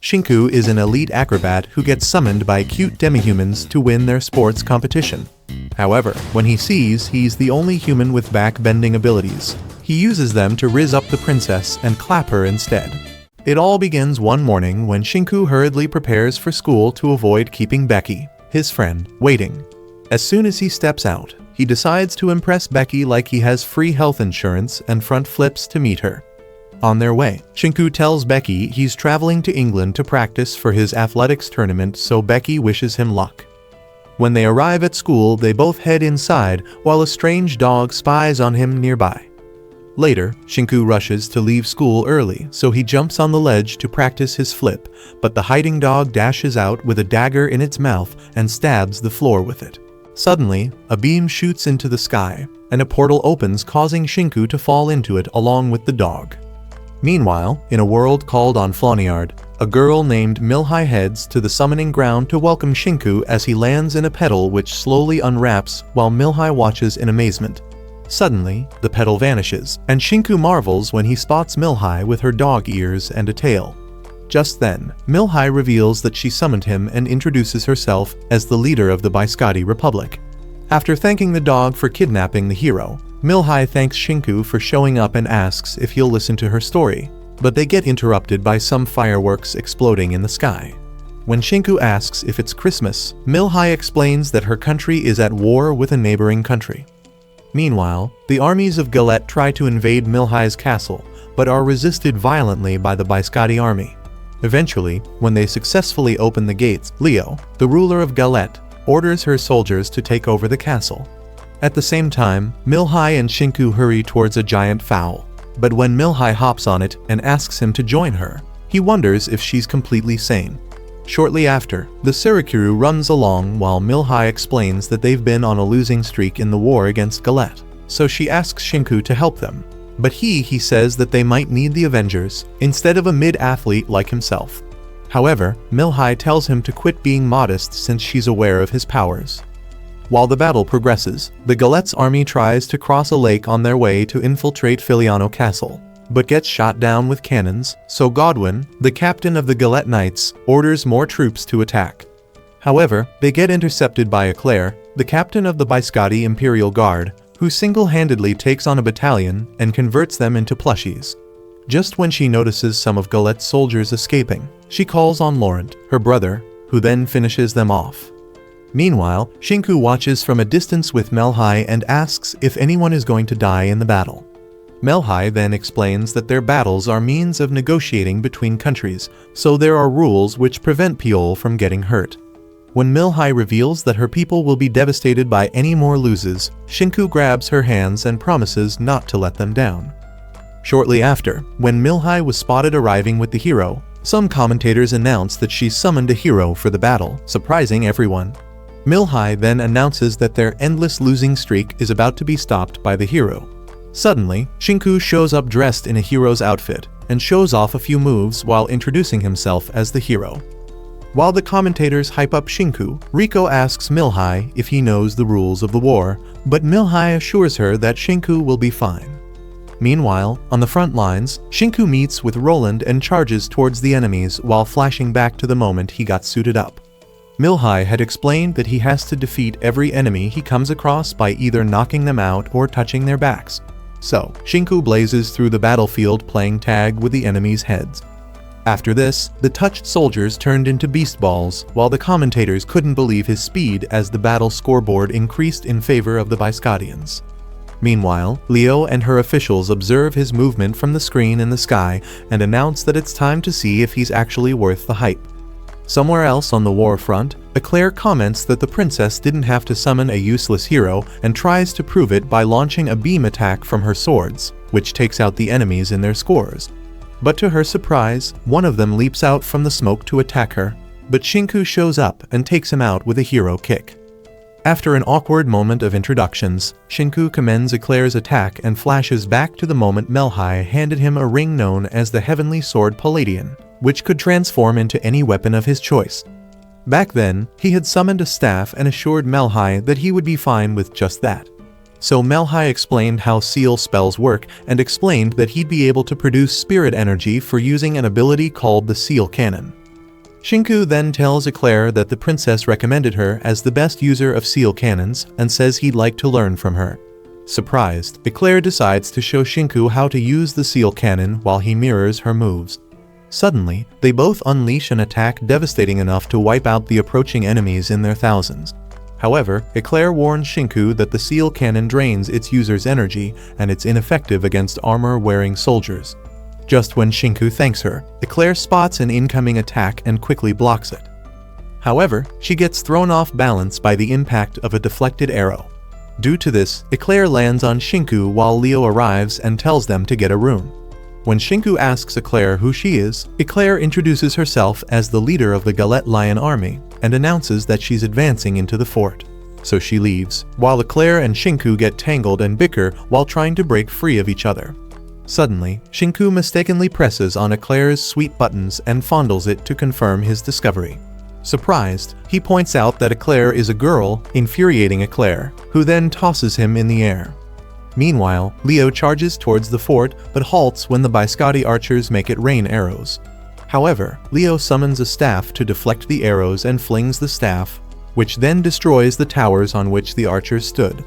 Shinku is an elite acrobat who gets summoned by cute demihumans to win their sports competition. However, when he sees he's the only human with back-bending abilities, he uses them to rizz up the princess and clap her instead. It all begins one morning when Shinku hurriedly prepares for school to avoid keeping Becky, his friend, waiting. As soon as he steps out, he decides to impress Becky like he has free health insurance and front flips to meet her. On their way, Shinku tells Becky he's traveling to England to practice for his athletics tournament, so Becky wishes him luck. When they arrive at school, they both head inside while a strange dog spies on him nearby. Later, Shinku rushes to leave school early, so he jumps on the ledge to practice his flip, but the hiding dog dashes out with a dagger in its mouth and stabs the floor with it. Suddenly, a beam shoots into the sky, and a portal opens, causing Shinku to fall into it along with the dog. Meanwhile, in a world called Onfloniard, a girl named Milhai heads to the summoning ground to welcome Shinku as he lands in a petal which slowly unwraps while Milhai watches in amazement. Suddenly, the petal vanishes, and Shinku marvels when he spots Milhai with her dog ears and a tail. Just then, Milhai reveals that she summoned him and introduces herself as the leader of the Baiskadi Republic. After thanking the dog for kidnapping the hero, Milhai thanks Shinku for showing up and asks if he'll listen to her story, but they get interrupted by some fireworks exploding in the sky. When Shinku asks if it's Christmas, Milhai explains that her country is at war with a neighboring country. Meanwhile, the armies of Galette try to invade Milhai's castle, but are resisted violently by the Baiskadi army. Eventually, when they successfully open the gates, Leo, the ruler of Galette, orders her soldiers to take over the castle. At the same time, Milhai and Shinku hurry towards a giant fowl, but when Milhai hops on it and asks him to join her, he wonders if she's completely sane. Shortly after, the Sirikuru runs along while Milhai explains that they've been on a losing streak in the war against Galette, so she asks Shinku to help them. But he says that they might need the Avengers instead of a mid-athlete like himself. However, Milhai tells him to quit being modest since she's aware of his powers. While the battle progresses, the Galette's army tries to cross a lake on their way to infiltrate Filiano Castle, but gets shot down with cannons, so Godwin, the captain of the Galette Knights, orders more troops to attack. However, they get intercepted by Eclair, the captain of the Baiskadi Imperial Guard, who single-handedly takes on a battalion and converts them into plushies. Just when she notices some of Galette's soldiers escaping, she calls on Laurent, her brother, who then finishes them off. Meanwhile, Shinku watches from a distance with Milhai and asks if anyone is going to die in the battle. Milhai then explains that their battles are means of negotiating between countries, so there are rules which prevent Piol from getting hurt. When Milhai reveals that her people will be devastated by any more losses, Shinku grabs her hands and promises not to let them down. Shortly after, when Milhai was spotted arriving with the hero, some commentators announce that she's summoned a hero for the battle, surprising everyone. Milhai then announces that their endless losing streak is about to be stopped by the hero. Suddenly, Shinku shows up dressed in a hero's outfit and shows off a few moves while introducing himself as the hero. While the commentators hype up Shinku, Rico asks Milhai if he knows the rules of the war, but Milhai assures her that Shinku will be fine. Meanwhile, on the front lines, Shinku meets with Roland and charges towards the enemies while flashing back to the moment he got suited up. Milhai had explained that he has to defeat every enemy he comes across by either knocking them out or touching their backs. So, Shinku blazes through the battlefield playing tag with the enemies' heads. After this, the touched soldiers turned into beast balls, while the commentators couldn't believe his speed as the battle scoreboard increased in favor of the Baiskadians. Meanwhile, Leo and her officials observe his movement from the screen in the sky and announce that it's time to see if he's actually worth the hype. Somewhere else on the war front, Eclair comments that the princess didn't have to summon a useless hero and tries to prove it by launching a beam attack from her swords, which takes out the enemies in their scores. But to her surprise, one of them leaps out from the smoke to attack her, but Shinku shows up and takes him out with a hero kick. After an awkward moment of introductions, Shinku commends Eclair's attack and flashes back to the moment Milhai handed him a ring known as the Heavenly Sword Palladian, which could transform into any weapon of his choice. Back then, he had summoned a staff and assured Milhai that he would be fine with just that. So Milhai explained how seal spells work and explained that he'd be able to produce spirit energy for using an ability called the Seal Cannon. Shinku then tells Eclair that the princess recommended her as the best user of seal cannons and says he'd like to learn from her. Surprised, Eclair decides to show Shinku how to use the seal cannon while he mirrors her moves. Suddenly, they both unleash an attack devastating enough to wipe out the approaching enemies in their thousands. However, Eclair warns Shinku that the seal cannon drains its user's energy and it's ineffective against armor-wearing soldiers. Just when Shinku thanks her, Eclair spots an incoming attack and quickly blocks it. However, she gets thrown off balance by the impact of a deflected arrow. Due to this, Eclair lands on Shinku while Leo arrives and tells them to get a room. When Shinku asks Eclair who she is, Eclair introduces herself as the leader of the Galette Lion army and announces that she's advancing into the fort. So she leaves, while Eclair and Shinku get tangled and bicker while trying to break free of each other. Suddenly, Shinku mistakenly presses on Eclair's sweet buttons and fondles it to confirm his discovery. Surprised, he points out that Eclair is a girl, infuriating Eclair, who then tosses him in the air. Meanwhile, Leo charges towards the fort but halts when the Biscotti archers make it rain arrows. However, Leo summons a staff to deflect the arrows and flings the staff, which then destroys the towers on which the archers stood.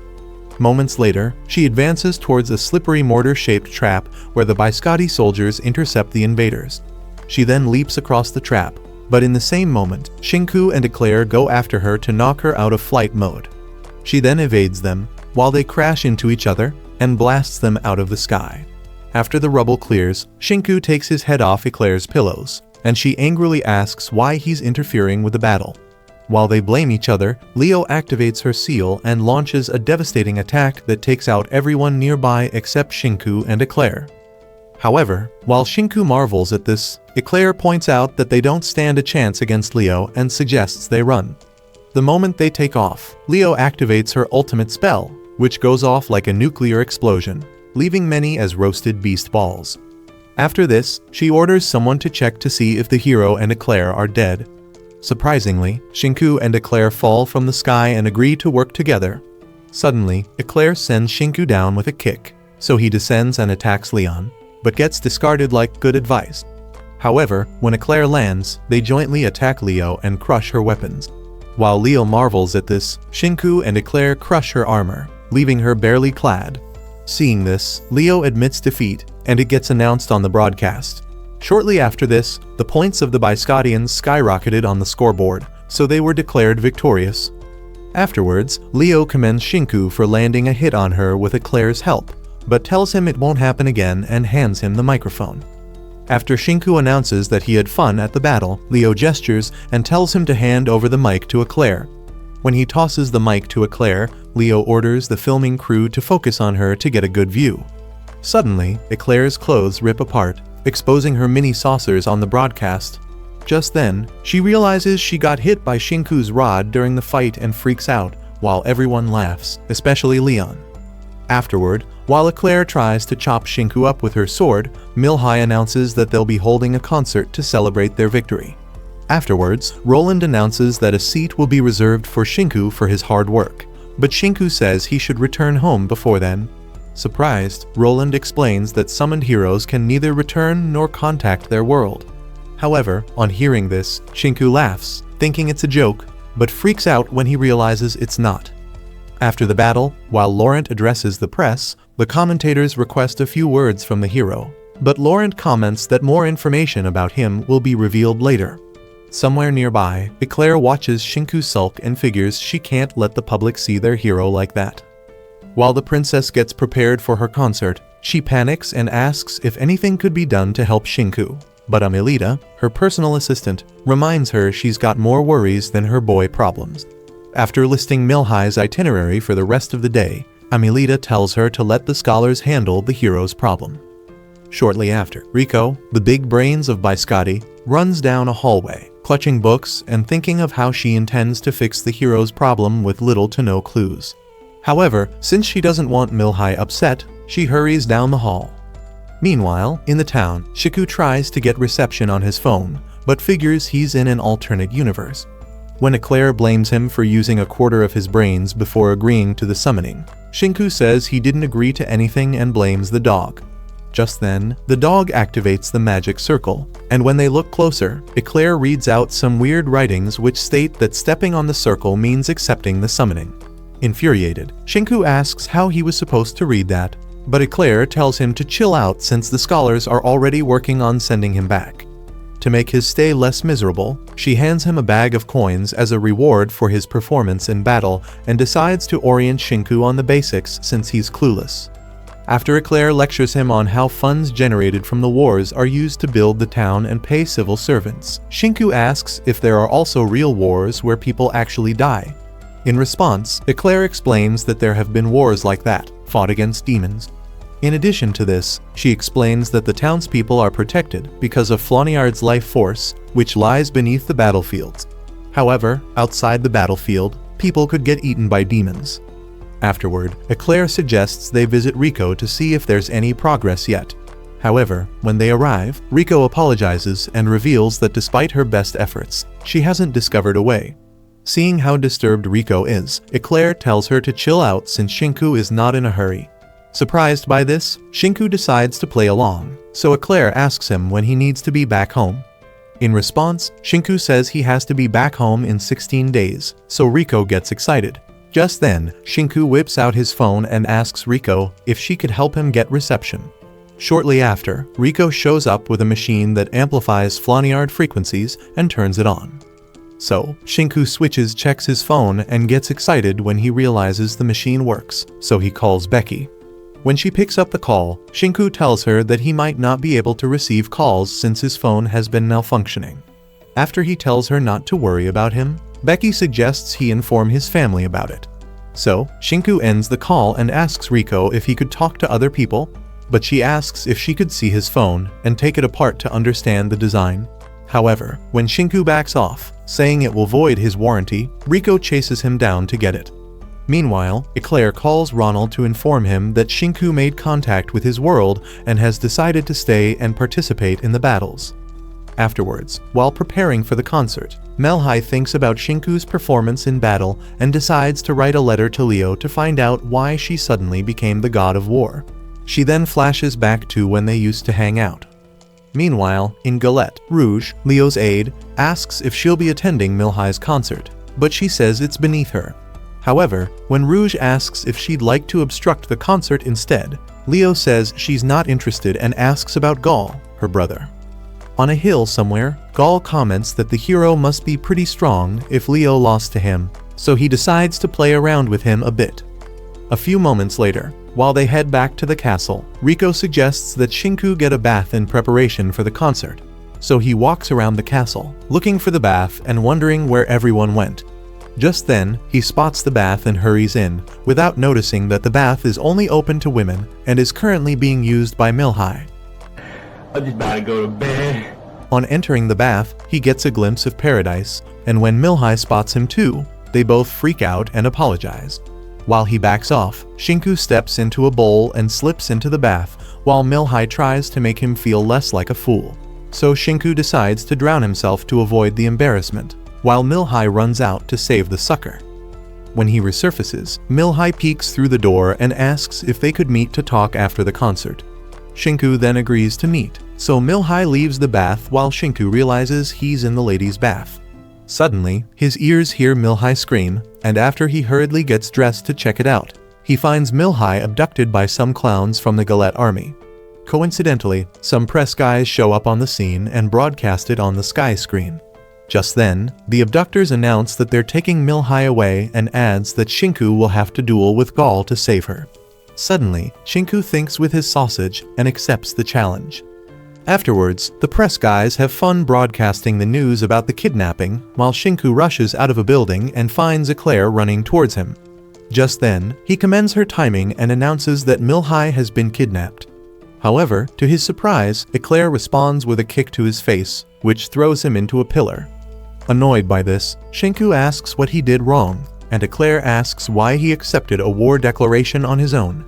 Moments later, she advances towards a slippery mortar-shaped trap where the Biscotti soldiers intercept the invaders. She then leaps across the trap, but in the same moment, Shinku and Eclair go after her to knock her out of flight mode. She then evades them, while they crash into each other, and blasts them out of the sky. After the rubble clears, Shinku takes his head off Eclair's pillows, and she angrily asks why he's interfering with the battle. While they blame each other, Leo activates her seal and launches a devastating attack that takes out everyone nearby except Shinku and Eclair. However, while Shinku marvels at this, Eclair points out that they don't stand a chance against Leo and suggests they run. The moment they take off, Leo activates her ultimate spell, which goes off like a nuclear explosion, leaving many as roasted beast balls. After this, she orders someone to check to see if the hero and Eclair are dead. Surprisingly, Shinku and Eclair fall from the sky and agree to work together. Suddenly, Eclair sends Shinku down with a kick, so he descends and attacks Leon, but gets discarded like good advice. However, when Eclair lands, they jointly attack Leo and crush her weapons. While Leo marvels at this, Shinku and Eclair crush her armor, leaving her barely clad. Seeing this, Leo admits defeat, and it gets announced on the broadcast. Shortly after this, the points of the Biscottians skyrocketed on the scoreboard, so they were declared victorious. Afterwards, Leo commends Shinku for landing a hit on her with Eclair's help, but tells him it won't happen again and hands him the microphone. After Shinku announces that he had fun at the battle, Leo gestures and tells him to hand over the mic to Eclair. When he tosses the mic to Eclair, Leo orders the filming crew to focus on her to get a good view. Suddenly, Eclair's clothes rip apart, exposing her mini saucers on the broadcast. Just then, she realizes she got hit by Shinku's rod during the fight and freaks out, while everyone laughs, especially Leon. Afterward, while Eclair tries to chop Shinku up with her sword, Milhai announces that they'll be holding a concert to celebrate their victory. Afterwards, Roland announces that a seat will be reserved for Shinku for his hard work, but Shinku says he should return home before then. Surprised, Roland explains that summoned heroes can neither return nor contact their world. However, on hearing this, Shinku laughs, thinking it's a joke, but freaks out when he realizes it's not. After the battle, while Laurent addresses the press, the commentators request a few words from the hero, but Laurent comments that more information about him will be revealed later. Somewhere nearby, Eclair watches Shinku sulk and figures she can't let the public see their hero like that. While the princess gets prepared for her concert, she panics and asks if anything could be done to help Shinku, but Amelita, her personal assistant, reminds her she's got more worries than her boy problems. After listing Milhai's itinerary for the rest of the day, Amelita tells her to let the scholars handle the hero's problem. Shortly after, Rico, the big brains of Biscotti, runs down a hallway, clutching books and thinking of how she intends to fix the hero's problem with little to no clues. However, since she doesn't want Milhai upset, she hurries down the hall. Meanwhile, in the town, Shinku tries to get reception on his phone, but figures he's in an alternate universe. When Eclair blames him for using a quarter of his brains before agreeing to the summoning, Shinku says he didn't agree to anything and blames the dog. Just then, the dog activates the magic circle, and when they look closer, Eclair reads out some weird writings which state that stepping on the circle means accepting the summoning. Infuriated, Shinku asks how he was supposed to read that, but Eclair tells him to chill out since the scholars are already working on sending him back. To make his stay less miserable, she hands him a bag of coins as a reward for his performance in battle and decides to orient Shinku on the basics since he's clueless. After Eclair lectures him on how funds generated from the wars are used to build the town and pay civil servants, Shinku asks if there are also real wars where people actually die. In response, Eclair explains that there have been wars like that, fought against demons. In addition to this, she explains that the townspeople are protected because of Floniard's life force, which lies beneath the battlefields. However, outside the battlefield, people could get eaten by demons. Afterward, Eclair suggests they visit Rico to see if there's any progress yet. However, when they arrive, Rico apologizes and reveals that despite her best efforts, she hasn't discovered a way. Seeing how disturbed Rico is, Eclair tells her to chill out since Shinku is not in a hurry. Surprised by this, Shinku decides to play along, so Eclair asks him when he needs to be back home. In response, Shinku says he has to be back home in 16 days, so Rico gets excited. Just then, Shinku whips out his phone and asks Rico if she could help him get reception. Shortly after, Rico shows up with a machine that amplifies Floniard frequencies and turns it on. So, Shinku checks his phone and gets excited when he realizes the machine works, so he calls Becky. When she picks up the call, Shinku tells her that he might not be able to receive calls since his phone has been malfunctioning. After he tells her not to worry about him, Becky suggests he inform his family about it. So, Shinku ends the call and asks Rico if he could talk to other people, but she asks if she could see his phone and take it apart to understand the design. However, when Shinku backs off, saying it will void his warranty, Rico chases him down to get it. Meanwhile, Eclair calls Ronald to inform him that Shinku made contact with his world and has decided to stay and participate in the battles. Afterwards, while preparing for the concert, Melhi thinks about Shinku's performance in battle and decides to write a letter to Leo to find out why she suddenly became the god of war. She then flashes back to when they used to hang out. Meanwhile, in Galette, Rouge, Leo's aide, asks if she'll be attending Melhi's concert, but she says it's beneath her. However, when Rouge asks if she'd like to obstruct the concert instead, Leo says she's not interested and asks about Gaul, her brother. On a hill somewhere, Gaul comments that the hero must be pretty strong if Leo lost to him, so he decides to play around with him a bit. A few moments later, while they head back to the castle, Rico suggests that Shinku get a bath in preparation for the concert. So he walks around the castle, looking for the bath and wondering where everyone went. Just then, he spots the bath and hurries in, without noticing that the bath is only open to women and is currently being used by Melhi. I'm just about to go to bed. On entering the bath, he gets a glimpse of paradise, and when Melhi spots him too, they both freak out and apologize. While he backs off, Shinku steps into a bowl and slips into the bath, while Melhi tries to make him feel less like a fool. So Shinku decides to drown himself to avoid the embarrassment, while Melhi runs out to save the sucker. When he resurfaces, Melhi peeks through the door and asks if they could meet to talk after the concert. Shinku then agrees to meet, so Melhi leaves the bath while Shinku realizes he's in the ladies' bath. Suddenly, his ears hear Melhi scream, and after he hurriedly gets dressed to check it out, he finds Melhi abducted by some clowns from the Galette army. Coincidentally, some press guys show up on the scene and broadcast it on the sky screen. Just then, the abductors announce that they're taking Melhi away and adds that Shinku will have to duel with Gaul to save her. Suddenly, Shinku thinks with his sausage and accepts the challenge. Afterwards, the press guys have fun broadcasting the news about the kidnapping while Shinku rushes out of a building and finds Eclair running towards him. Just then, he commends her timing and announces that Melhi has been kidnapped. However, to his surprise, Eclair responds with a kick to his face, which throws him into a pillar. Annoyed by this, Shinku asks what he did wrong, and Eclair asks why he accepted a war declaration on his own.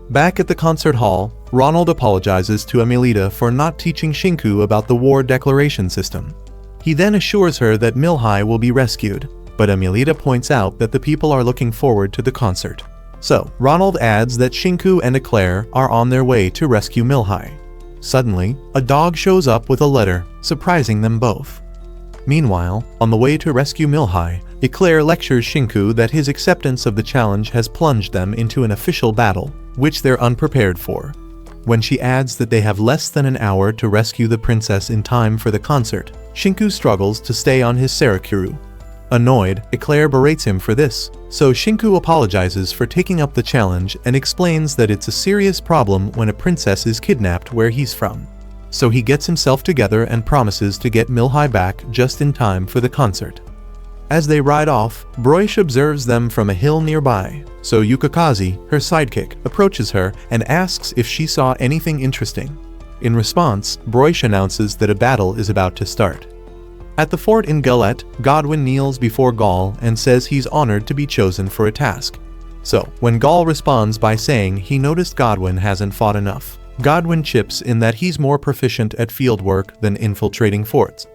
Back at the concert hall, Ronald apologizes to Amelita for not teaching Shinku about the war declaration system. He then assures her that Melhi will be rescued, but Amelita points out that the people are looking forward to the concert. So, Ronald adds that Shinku and Eclair are on their way to rescue Milhai. Suddenly, a dog shows up with a letter, surprising them both. Meanwhile, on the way to rescue Milhai, Eclair lectures Shinku that his acceptance of the challenge has plunged them into an official battle, which they're unprepared for. When she adds that they have less than an hour to rescue the princess in time for the concert, Shinku struggles to stay on his Sarakuru. Annoyed, Eclair berates him for this, so Shinku apologizes for taking up the challenge and explains that it's a serious problem when a princess is kidnapped where he's from. So he gets himself together and promises to get Milhai back just in time for the concert. As they ride off, Broish observes them from a hill nearby, so Yukikaze, her sidekick, approaches her and asks if she saw anything interesting. In response, Broish announces that a battle is about to start. At the fort in Galette, Godwin kneels before Gaul and says he's honored to be chosen for a task. So, when Gaul responds by saying he noticed Godwin hasn't fought enough, Godwin chips in that he's more proficient at fieldwork than infiltrating forts.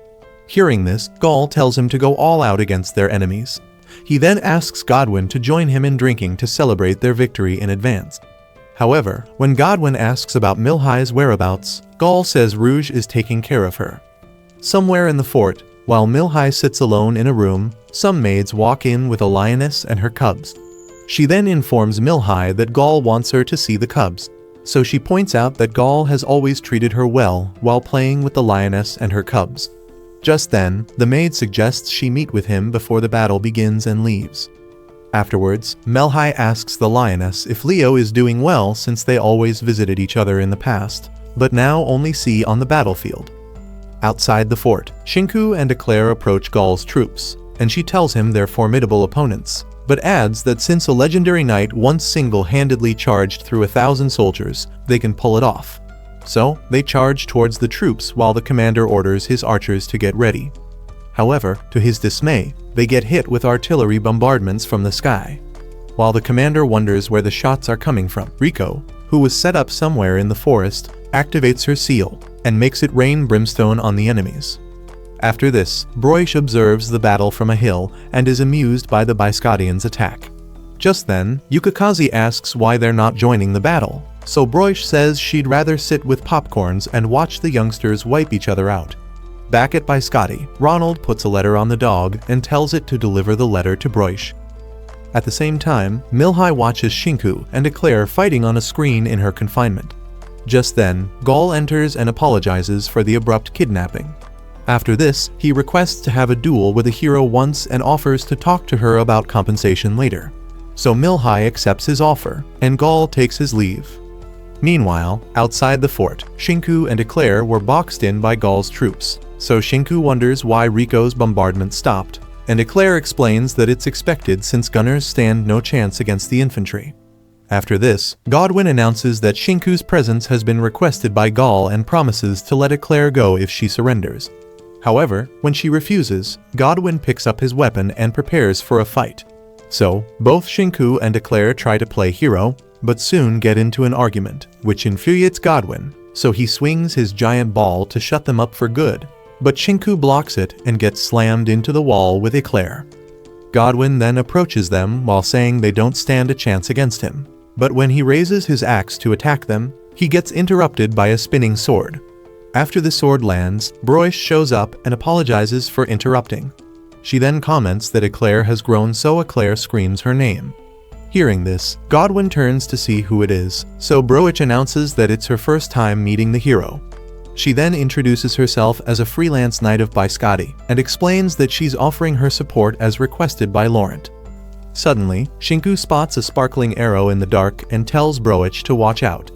Hearing this, Gaul tells him to go all out against their enemies. He then asks Godwin to join him in drinking to celebrate their victory in advance. However, when Godwin asks about Milhai's whereabouts, Gaul says Rouge is taking care of her. Somewhere in the fort, while Milhai sits alone in a room, some maids walk in with a lioness and her cubs. She then informs Milhai that Gaul wants her to see the cubs, so she points out that Gaul has always treated her well while playing with the lioness and her cubs. Just then, the maid suggests she meet with him before the battle begins and leaves. Afterwards, Milhai asks the lioness if Leo is doing well since they always visited each other in the past, but now only see on the battlefield. Outside the fort, Shinku and Eclair approach Gaul's troops, and she tells him they're formidable opponents, but adds that since a legendary knight once single-handedly charged through 1,000 soldiers, they can pull it off. So, they charge towards the troops while the commander orders his archers to get ready. However, to his dismay, they get hit with artillery bombardments from the sky. While the commander wonders where the shots are coming from, Riko, who was set up somewhere in the forest, activates her seal and makes it rain brimstone on the enemies. After this, Broish observes the battle from a hill and is amused by the Biscottians' attack. Just then, Yukikaze asks why they're not joining the battle, so Broish says she'd rather sit with popcorns and watch the youngsters wipe each other out. Back at Biscotti, Ronald puts a letter on the dog and tells it to deliver the letter to Broish. At the same time, Milhai watches Shinku and Eclair fighting on a screen in her confinement. Just then, Gaul enters and apologizes for the abrupt kidnapping. After this, he requests to have a duel with a hero once and offers to talk to her about compensation later. So Milhai accepts his offer, and Gaul takes his leave. Meanwhile, outside the fort, Shinku and Eclair were boxed in by Gaul's troops, so Shinku wonders why Riko's bombardment stopped, and Eclair explains that it's expected since gunners stand no chance against the infantry. After this, Godwin announces that Shinku's presence has been requested by Gaul and promises to let Eclair go if she surrenders. However, when she refuses, Godwin picks up his weapon and prepares for a fight. So, both Shinku and Eclair try to play hero, but soon get into an argument, which infuriates Godwin, so he swings his giant ball to shut them up for good, but Shinku blocks it and gets slammed into the wall with Eclair. Godwin then approaches them while saying they don't stand a chance against him. But when he raises his axe to attack them, he gets interrupted by a spinning sword. After the sword lands, Broish shows up and apologizes for interrupting. She then comments that Eclair has grown, so Eclair screams her name. Hearing this, Godwin turns to see who it is, so Broish announces that it's her first time meeting the hero. She then introduces herself as a freelance knight of Biscotti and explains that she's offering her support as requested by Laurent. Suddenly, Shinku spots a sparkling arrow in the dark and tells Broish to watch out.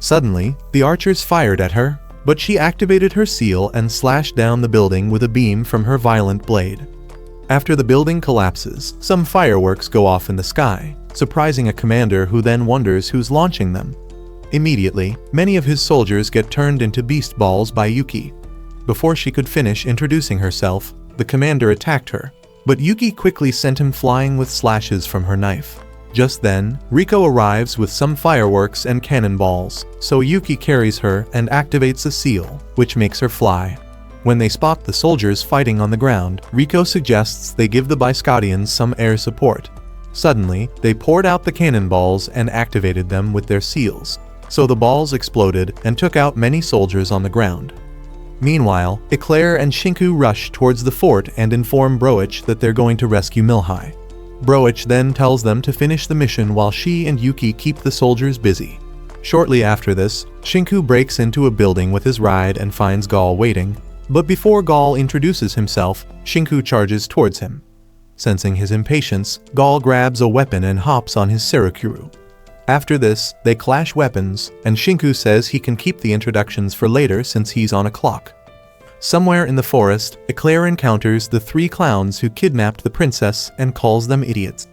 Suddenly, the archers fired at her, but she activated her seal and slashed down the building with a beam from her violent blade. After the building collapses, some fireworks go off in the sky, surprising a commander who then wonders who's launching them. Immediately, many of his soldiers get turned into beast balls by Yuki. Before she could finish introducing herself, the commander attacked her, but Yuki quickly sent him flying with slashes from her knife. Just then, Riko arrives with some fireworks and cannonballs, so Yuki carries her and activates a seal, which makes her fly. When they spot the soldiers fighting on the ground, Riko suggests they give the Biscottians some air support. Suddenly, they poured out the cannonballs and activated them with their seals. So the balls exploded and took out many soldiers on the ground. Meanwhile, Eclair and Shinku rush towards the fort and inform Broich that they're going to rescue Milhai. Broich then tells them to finish the mission while she and Yuki keep the soldiers busy. Shortly after this, Shinku breaks into a building with his ride and finds Gaul waiting, but before Gaul introduces himself, Shinku charges towards him. Sensing his impatience, Gaul grabs a weapon and hops on his Seirukuru. After this, they clash weapons, and Shinku says he can keep the introductions for later since he's on a clock. Somewhere in the forest, Eclair encounters the 3 clowns who kidnapped the princess and calls them idiots.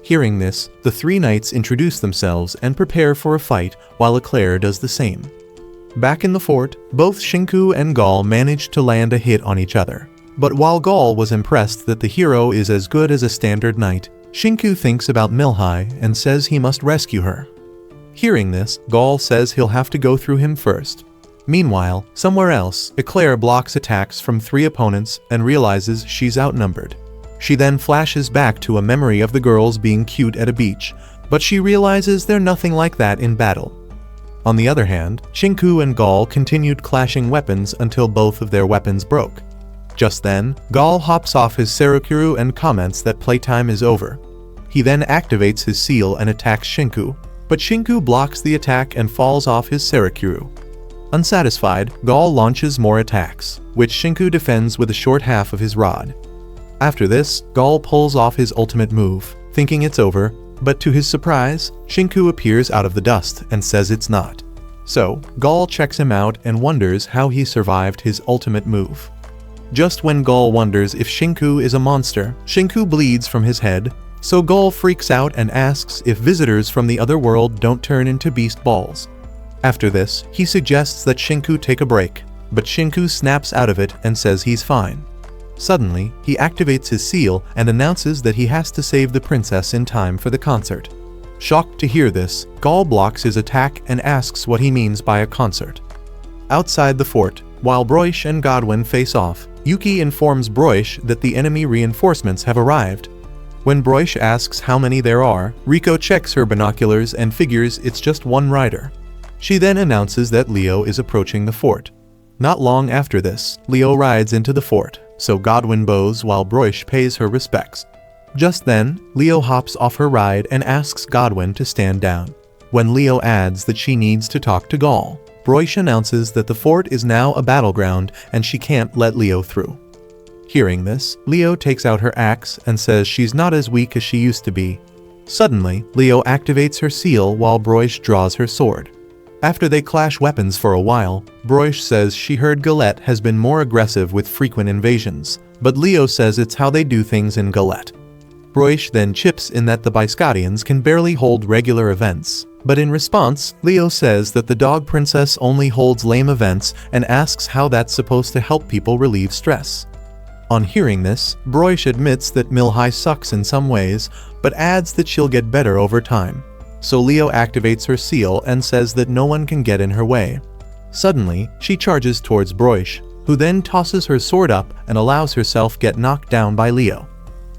Hearing this, the 3 knights introduce themselves and prepare for a fight while Eclair does the same. Back in the fort, both Shinku and Gaul manage to land a hit on each other. But while Gaul was impressed that the hero is as good as a standard knight, Shinku thinks about Milhai and says he must rescue her. Hearing this, Gaul says he'll have to go through him first. Meanwhile, somewhere else, Eclair blocks attacks from 3 opponents and realizes she's outnumbered. She then flashes back to a memory of the girls being cute at a beach, but she realizes they're nothing like that in battle. On the other hand, Shinku and Gaul continued clashing weapons until both of their weapons broke. Just then, Gaul hops off his Seirukuru and comments that playtime is over. He then activates his seal and attacks Shinku, but Shinku blocks the attack and falls off his Seirukuru. Unsatisfied, Gaul launches more attacks, which Shinku defends with a short half of his rod. After this, Gaul pulls off his ultimate move, thinking it's over, but to his surprise, Shinku appears out of the dust and says it's not. So, Gaul checks him out and wonders how he survived his ultimate move. Just when Gaul wonders if Shinku is a monster, Shinku bleeds from his head, so Gaul freaks out and asks if visitors from the other world don't turn into beast balls. After this, he suggests that Shinku take a break, but Shinku snaps out of it and says he's fine. Suddenly, he activates his seal and announces that he has to save the princess in time for the concert. Shocked to hear this, Gaul blocks his attack and asks what he means by a concert. Outside the fort, while Broich and Godwin face off, Yuki informs Broich that the enemy reinforcements have arrived. When Broich asks how many there are, Riko checks her binoculars and figures it's just 1 rider. She then announces that Leo is approaching the fort. Not long after this, Leo rides into the fort, so Godwin bows while Broich pays her respects. Just then, Leo hops off her ride and asks Godwin to stand down. When Leo adds that she needs to talk to Gaul, Broich announces that the fort is now a battleground and she can't let Leo through. Hearing this, Leo takes out her axe and says she's not as weak as she used to be. Suddenly, Leo activates her seal while Broich draws her sword. After they clash weapons for a while, Broich says she heard Galette has been more aggressive with frequent invasions, but Leo says it's how they do things in Galette. Broich then chips in that the Biscottians can barely hold regular events, but in response, Leo says that the dog princess only holds lame events and asks how that's supposed to help people relieve stress. On hearing this, Broich admits that Milhai sucks in some ways, but adds that she'll get better over time. So Leo activates her seal and says that no one can get in her way. Suddenly, she charges towards Broich, who then tosses her sword up and allows herself get knocked down by Leo.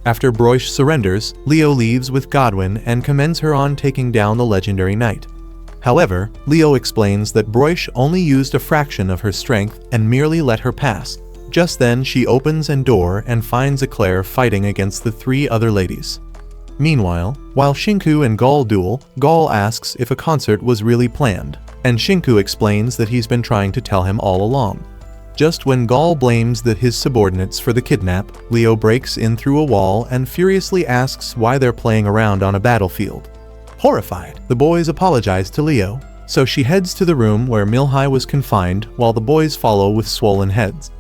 After Broich surrenders, Leo leaves with Godwin and commends her on taking down the legendary knight. However, Leo explains that Broich only used a fraction of her strength and merely let her pass. Just then, she opens a door and finds Eclair fighting against the 3 other ladies. Meanwhile, while Shinku and Gaul duel, Gaul asks if a concert was really planned, and Shinku explains that he's been trying to tell him all along. Just when Gaul blames his subordinates for the kidnap, Leo breaks in through a wall and furiously asks why they're playing around on a battlefield. Horrified, the boys apologize to Leo, so she heads to the room where Milhai was confined while the boys follow with swollen heads.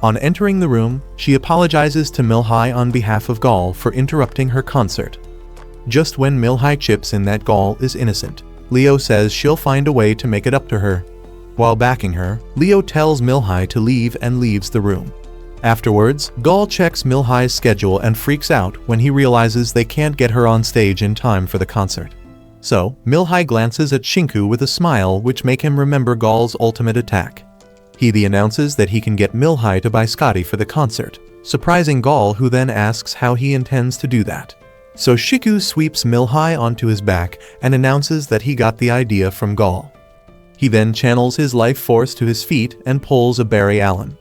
On entering the room, she apologizes to Milhai on behalf of Gaul for interrupting her concert. Just when Milhai chips in that Gaul is innocent, Leo says she'll find a way to make it up to her. While backing her, Leo tells Milhai to leave and leaves the room. Afterwards, Gaul checks Milhai's schedule and freaks out when he realizes they can't get her on stage in time for the concert. So, Milhai glances at Shinku with a smile which make him remember Gaul's ultimate attack. He announces that he can get Milhai to buy Scotty for the concert, surprising Gaul, who then asks how he intends to do that. So Shiku sweeps Milhai onto his back and announces that he got the idea from Gaul. He then channels his life force to his feet and pulls a Barry Allen.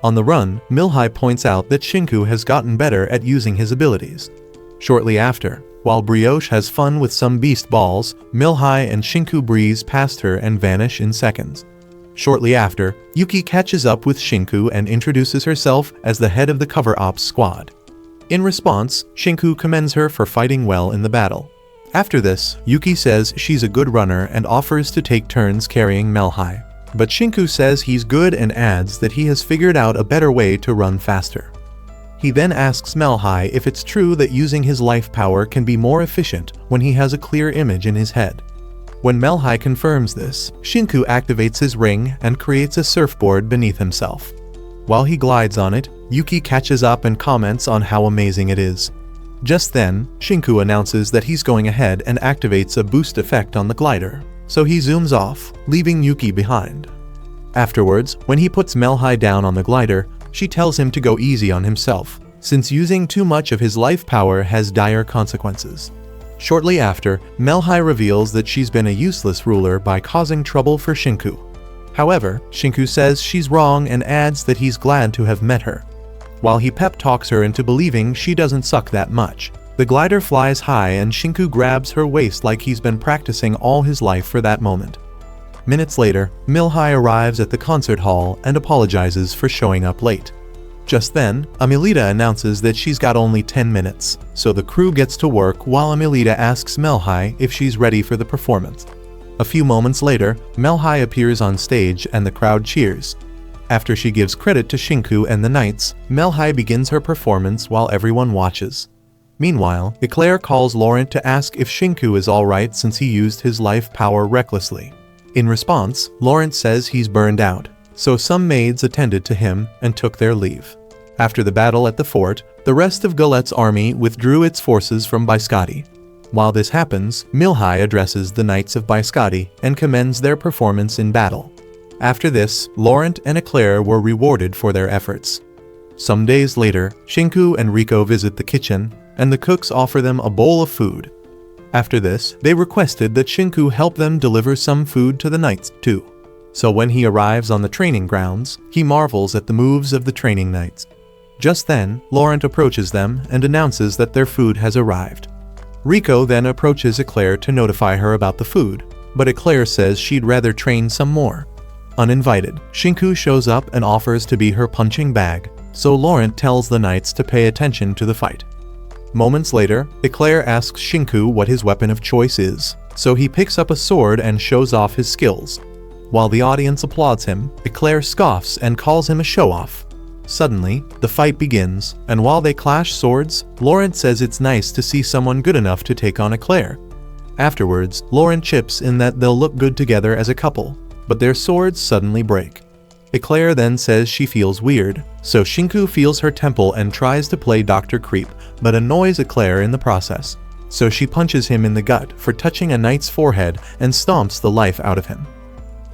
On the run, Milhai points out that Shinku has gotten better at using his abilities. Shortly after, while Brioche has fun with some beast balls, Milhai and Shinku breeze past her and vanish in seconds. Shortly after, Yuki catches up with Shinku and introduces herself as the head of the cover ops squad. In response, Shinku commends her for fighting well in the battle. After this, Yuki says she's a good runner and offers to take turns carrying Milhai. But Shinku says he's good and adds that he has figured out a better way to run faster. He then asks Milhai if it's true that using his life power can be more efficient when he has a clear image in his head. When Milhai confirms this, Shinku activates his ring and creates a surfboard beneath himself. While he glides on it, Yuki catches up and comments on how amazing it is. Just then, Shinku announces that he's going ahead and activates a boost effect on the glider, so he zooms off, leaving Yuki behind. Afterwards, when he puts Milhai down on the glider, she tells him to go easy on himself, since using too much of his life power has dire consequences. Shortly after, Milhai reveals that she's been a useless ruler by causing trouble for Shinku. However, Shinku says she's wrong and adds that he's glad to have met her. While he pep talks her into believing she doesn't suck that much, the glider flies high and Shinku grabs her waist like he's been practicing all his life for that moment. Minutes later, Milhai arrives at the concert hall and apologizes for showing up late. Just then, Amelita announces that she's got only 10 minutes, so the crew gets to work while Amelita asks Milhai if she's ready for the performance. A few moments later, Milhai appears on stage and the crowd cheers. After she gives credit to Shinku and the Knights, Milhai begins her performance while everyone watches. Meanwhile, Eclair calls Laurent to ask if Shinku is alright since he used his life power recklessly. In response, Laurent says he's burned out, so some maids attended to him and took their leave. After the battle at the fort, the rest of Galette's army withdrew its forces from Biscotti. While this happens, Milhai addresses the Knights of Biscotti and commends their performance in battle. After this, Laurent and Eclair were rewarded for their efforts. Some days later, Shinku and Rico visit the kitchen, and the cooks offer them a bowl of food. After this, they requested that Shinku help them deliver some food to the Knights, too. So when he arrives on the training grounds, he marvels at the moves of the training Knights. Just then, Laurent approaches them and announces that their food has arrived. Rico then approaches Eclair to notify her about the food, but Eclair says she'd rather train some more. Uninvited, Shinku shows up and offers to be her punching bag, so Laurent tells the Knights to pay attention to the fight. Moments later, Eclair asks Shinku what his weapon of choice is, so he picks up a sword and shows off his skills. While the audience applauds him, Eclair scoffs and calls him a show-off. Suddenly, the fight begins, and while they clash swords, Laurent says it's nice to see someone good enough to take on Eclair. Afterwards, Laurent chips in that they'll look good together as a couple, but their swords suddenly break. Eclair then says she feels weird, so Shinku feels her temple and tries to play Dr. Creep, but annoys Eclair in the process. So she punches him in the gut for touching a knight's forehead and stomps the life out of him.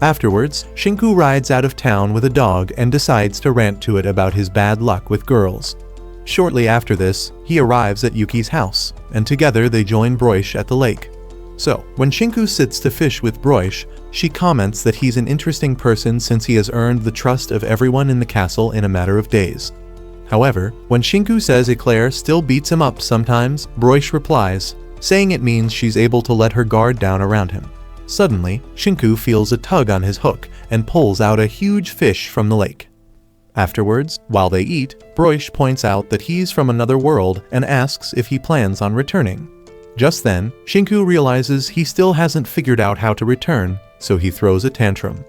Afterwards, Shinku rides out of town with a dog and decides to rant to it about his bad luck with girls. Shortly after this, he arrives at Yuki's house, and together they join Broish at the lake. So, when Shinku sits to fish with Broish, she comments that he's an interesting person since he has earned the trust of everyone in the castle in a matter of days. However, when Shinku says Eclair still beats him up sometimes, Broish replies, saying it means she's able to let her guard down around him. Suddenly, Shinku feels a tug on his hook and pulls out a huge fish from the lake. Afterwards, while they eat, Broish points out that he's from another world and asks if he plans on returning. Just then, Shinku realizes he still hasn't figured out how to return, so he throws a tantrum.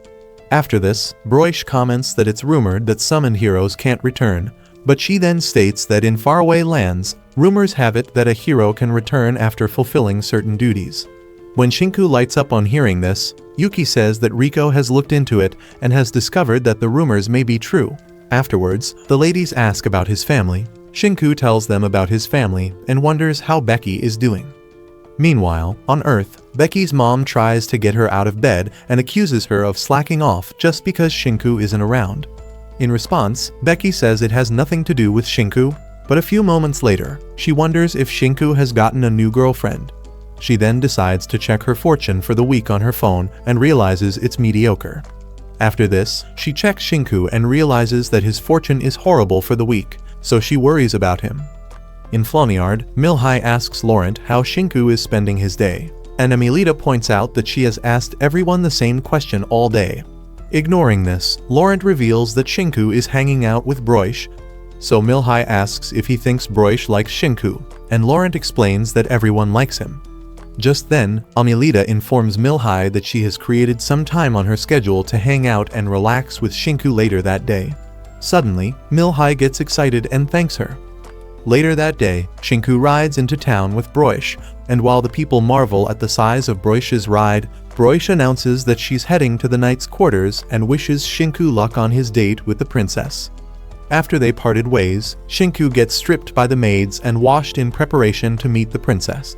After this, Broish comments that it's rumored that summoned heroes can't return, but she then states that in faraway lands, rumors have it that a hero can return after fulfilling certain duties. When Shinku lights up on hearing this, Yuki says that Rico has looked into it and has discovered that the rumors may be true. Afterwards, the ladies ask about his family. Shinku tells them about his family and wonders how Becky is doing. Meanwhile, on Earth, Becky's mom tries to get her out of bed and accuses her of slacking off just because Shinku isn't around. In response, Becky says it has nothing to do with Shinku, But a few moments later, she wonders if Shinku has gotten a new girlfriend. She then decides to check her fortune for the week on her phone and realizes it's mediocre. After this, she checks Shinku and realizes that his fortune is horrible for the week, so she worries about him. In Flonyard, Milhai asks Laurent how Shinku is spending his day, and Emilita points out that she has asked everyone the same question all day. Ignoring this, Laurent reveals that Shinku is hanging out with Broish, so Milhai asks if he thinks Broish likes Shinku, and Laurent explains that everyone likes him. Just then, Emilita informs Milhai that she has created some time on her schedule to hang out and relax with Shinku later that day. Suddenly, Milhai gets excited and thanks her. Later that day, Shinku rides into town with Broish, and while the people marvel at the size of Broish's ride, Broish announces that she's heading to the knight's quarters and wishes Shinku luck on his date with the princess. After they parted ways, Shinku gets stripped by the maids and washed in preparation to meet the princess.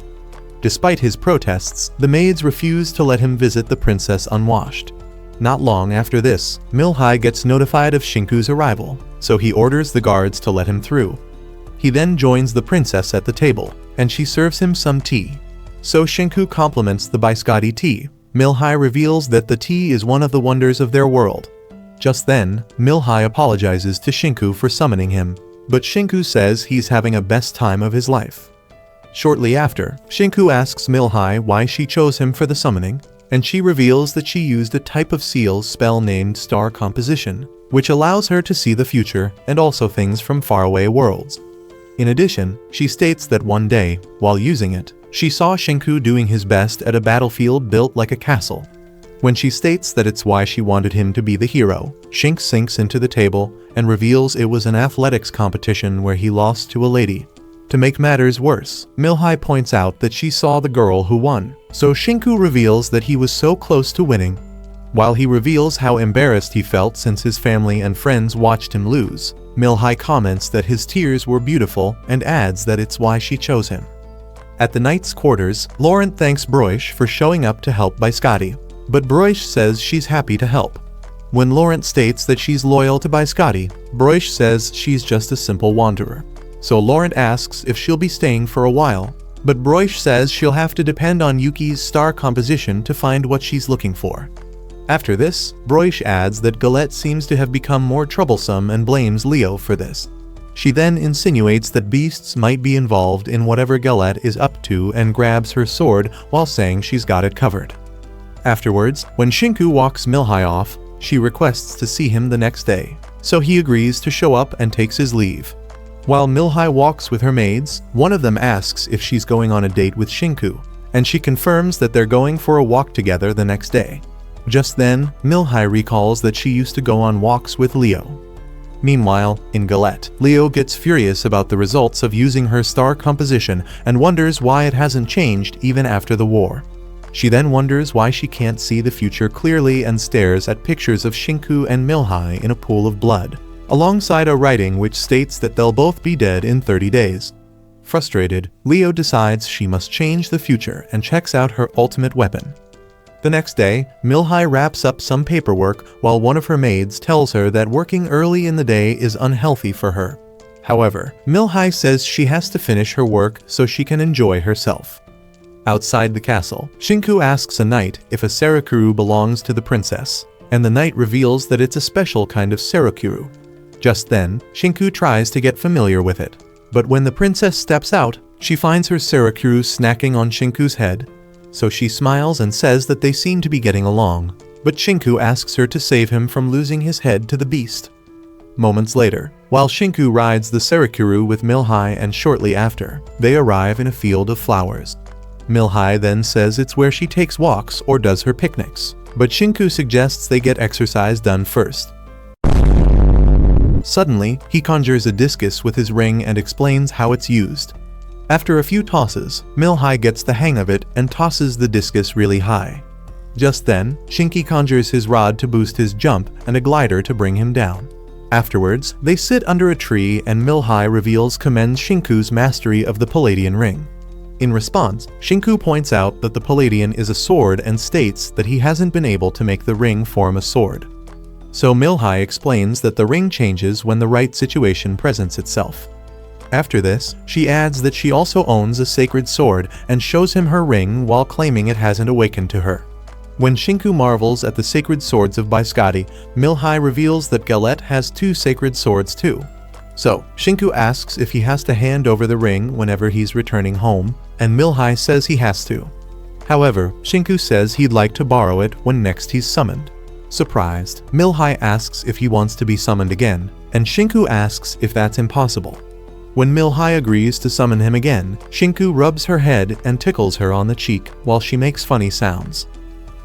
Despite his protests, the maids refuse to let him visit the princess unwashed. Not long after this, Milhai gets notified of Shinku's arrival, so he orders the guards to let him through. He then joins the princess at the table, and she serves him some tea. So Shinku compliments the biscotti tea. Milhai reveals that the tea is one of the wonders of their world. Just then, Milhai apologizes to Shinku for summoning him, but Shinku says he's having a best time of his life. Shortly after, Shinku asks Milhai why she chose him for the summoning, and she reveals that she used a type of seal's spell named Star Composition, which allows her to see the future and also things from faraway worlds. In addition, she states that one day, while using it, she saw Shinku doing his best at a battlefield built like a castle. When she states that it's why she wanted him to be the hero, Shink sinks into the table and reveals it was an athletics competition where he lost to a lady. To make matters worse, Milhai points out that she saw the girl who won, so Shinku reveals that he was so close to winning. While he reveals how embarrassed he felt since his family and friends watched him lose, Milhai comments that his tears were beautiful and adds that it's why she chose him. At the knight's quarters, Laurent thanks Broish for showing up to help Biscotti, but Broish says she's happy to help. When Laurent states that she's loyal to Biscotti, Broish says she's just a simple wanderer. So Laurent asks if she'll be staying for a while, but Broish says she'll have to depend on Yuki's star composition to find what she's looking for. After this, Broish adds that Galette seems to have become more troublesome and blames Leo for this. She then insinuates that beasts might be involved in whatever Galette is up to and grabs her sword while saying she's got it covered. Afterwards, when Shinku walks Milhai off, she requests to see him the next day, so he agrees to show up and takes his leave. While Milhai walks with her maids, one of them asks if she's going on a date with Shinku, and she confirms that they're going for a walk together the next day. Just then, Milhai recalls that she used to go on walks with Leo. Meanwhile, in Galette, Leo gets furious about the results of using her star composition and wonders why it hasn't changed even after the war. She then wonders why she can't see the future clearly and stares at pictures of Shinku and Milhai in a pool of blood, alongside a writing which states that they'll both be dead in 30 days. Frustrated, Leo decides she must change the future and checks out her ultimate weapon. The next day, Milhai wraps up some paperwork while one of her maids tells her that working early in the day is unhealthy for her. However, Milhai says she has to finish her work so she can enjoy herself. Outside the castle, Shinku asks a knight if a Sarakuru belongs to the princess, and the knight reveals that it's a special kind of Sarakuru. Just then, Shinku tries to get familiar with it, but when the princess steps out, she finds her Sarakuru snacking on Shinku's head. So she smiles and says that they seem to be getting along, but Shinku asks her to save him from losing his head to the beast. Moments later, while Shinku rides the Sarakuru with Milhai and shortly after, they arrive in a field of flowers. Milhai then says it's where she takes walks or does her picnics, but Shinku suggests they get exercise done first. Suddenly, he conjures a discus with his ring and explains how it's used. After a few tosses, Milhai gets the hang of it and tosses the discus really high. Just then, Shinky conjures his rod to boost his jump and a glider to bring him down. Afterwards, they sit under a tree and Milhai commends Shinku's mastery of the Palladian ring. In response, Shinku points out that the Palladian is a sword and states that he hasn't been able to make the ring form a sword. So Milhai explains that the ring changes when the right situation presents itself. After this, she adds that she also owns a sacred sword and shows him her ring while claiming it hasn't awakened to her. When Shinku marvels at the sacred swords of Biscotti, Milhai reveals that Galette has 2 sacred swords too. So, Shinku asks if he has to hand over the ring whenever he's returning home, and Milhai says he has to. However, Shinku says he'd like to borrow it when next he's summoned. Surprised, Milhai asks if he wants to be summoned again, and Shinku asks if that's impossible. When Milhai agrees to summon him again, Shinku rubs her head and tickles her on the cheek while she makes funny sounds.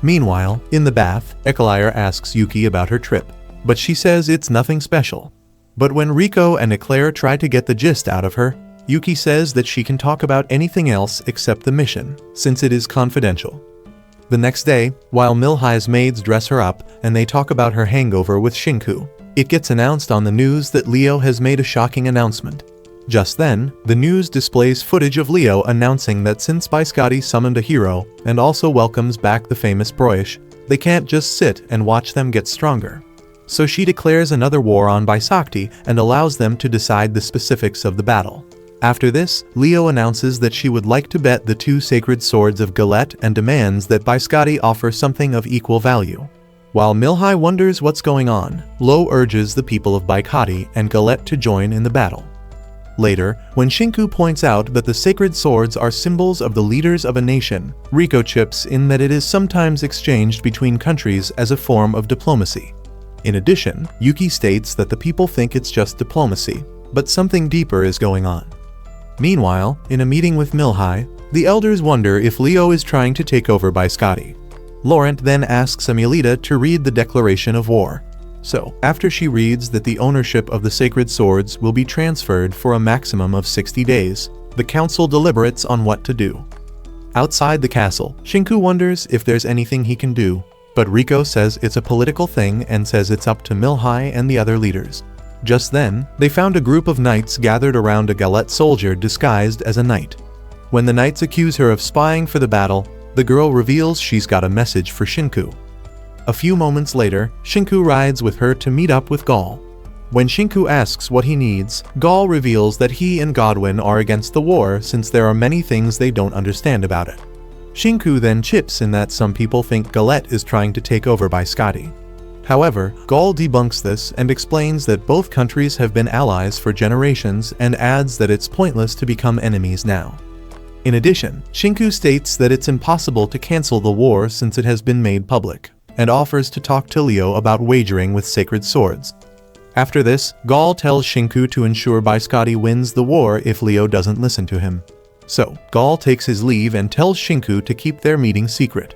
Meanwhile, in the bath, Eclair asks Yuki about her trip, but she says it's nothing special. But when Rico and Eclair try to get the gist out of her, Yuki says that she can talk about anything else except the mission, since it is confidential. The next day, while Milhai's maids dress her up and they talk about her hangover with Shinku, it gets announced on the news that Leo has made a shocking announcement. Just then, the news displays footage of Leo announcing that since Biscotti summoned a hero and also welcomes back the famous Broish, they can't just sit and watch them get stronger. So she declares another war on Biscotti and allows them to decide the specifics of the battle. After this, Leo announces that she would like to bet the 2 sacred swords of Galette and demands that Biscotti offer something of equal value. While Milhai wonders what's going on, Lo urges the people of Biscotti and Galette to join in the battle. Later, when Shinku points out that the sacred swords are symbols of the leaders of a nation, Rico chips in that it is sometimes exchanged between countries as a form of diplomacy. In addition, Yuki states that the people think it's just diplomacy, but something deeper is going on. Meanwhile, in a meeting with Milhai, the elders wonder if Leo is trying to take over Biscotti. Laurent then asks Emilita to read the declaration of war. So, after she reads that the ownership of the sacred swords will be transferred for a maximum of 60 days, the council deliberates on what to do. Outside the castle, Shinku wonders if there's anything he can do, but Rico says it's a political thing and says it's up to Milhai and the other leaders. Just then, they found a group of knights gathered around a Galette soldier disguised as a knight. When the knights accuse her of spying for the battle, the girl reveals she's got a message for Shinku. A few moments later, Shinku rides with her to meet up with Gaul. When Shinku asks what he needs, Gaul reveals that he and Godwin are against the war since there are many things they don't understand about it. Shinku then chips in that some people think Galette is trying to take over Biscotti. However, Gaul debunks this and explains that both countries have been allies for generations and adds that it's pointless to become enemies now. In addition, Shinku states that it's impossible to cancel the war since it has been made public, and offers to talk to Leo about wagering with sacred swords. After this, Gaul tells Shinku to ensure Biscotti wins the war if Leo doesn't listen to him. So, Gaul takes his leave and tells Shinku to keep their meeting secret.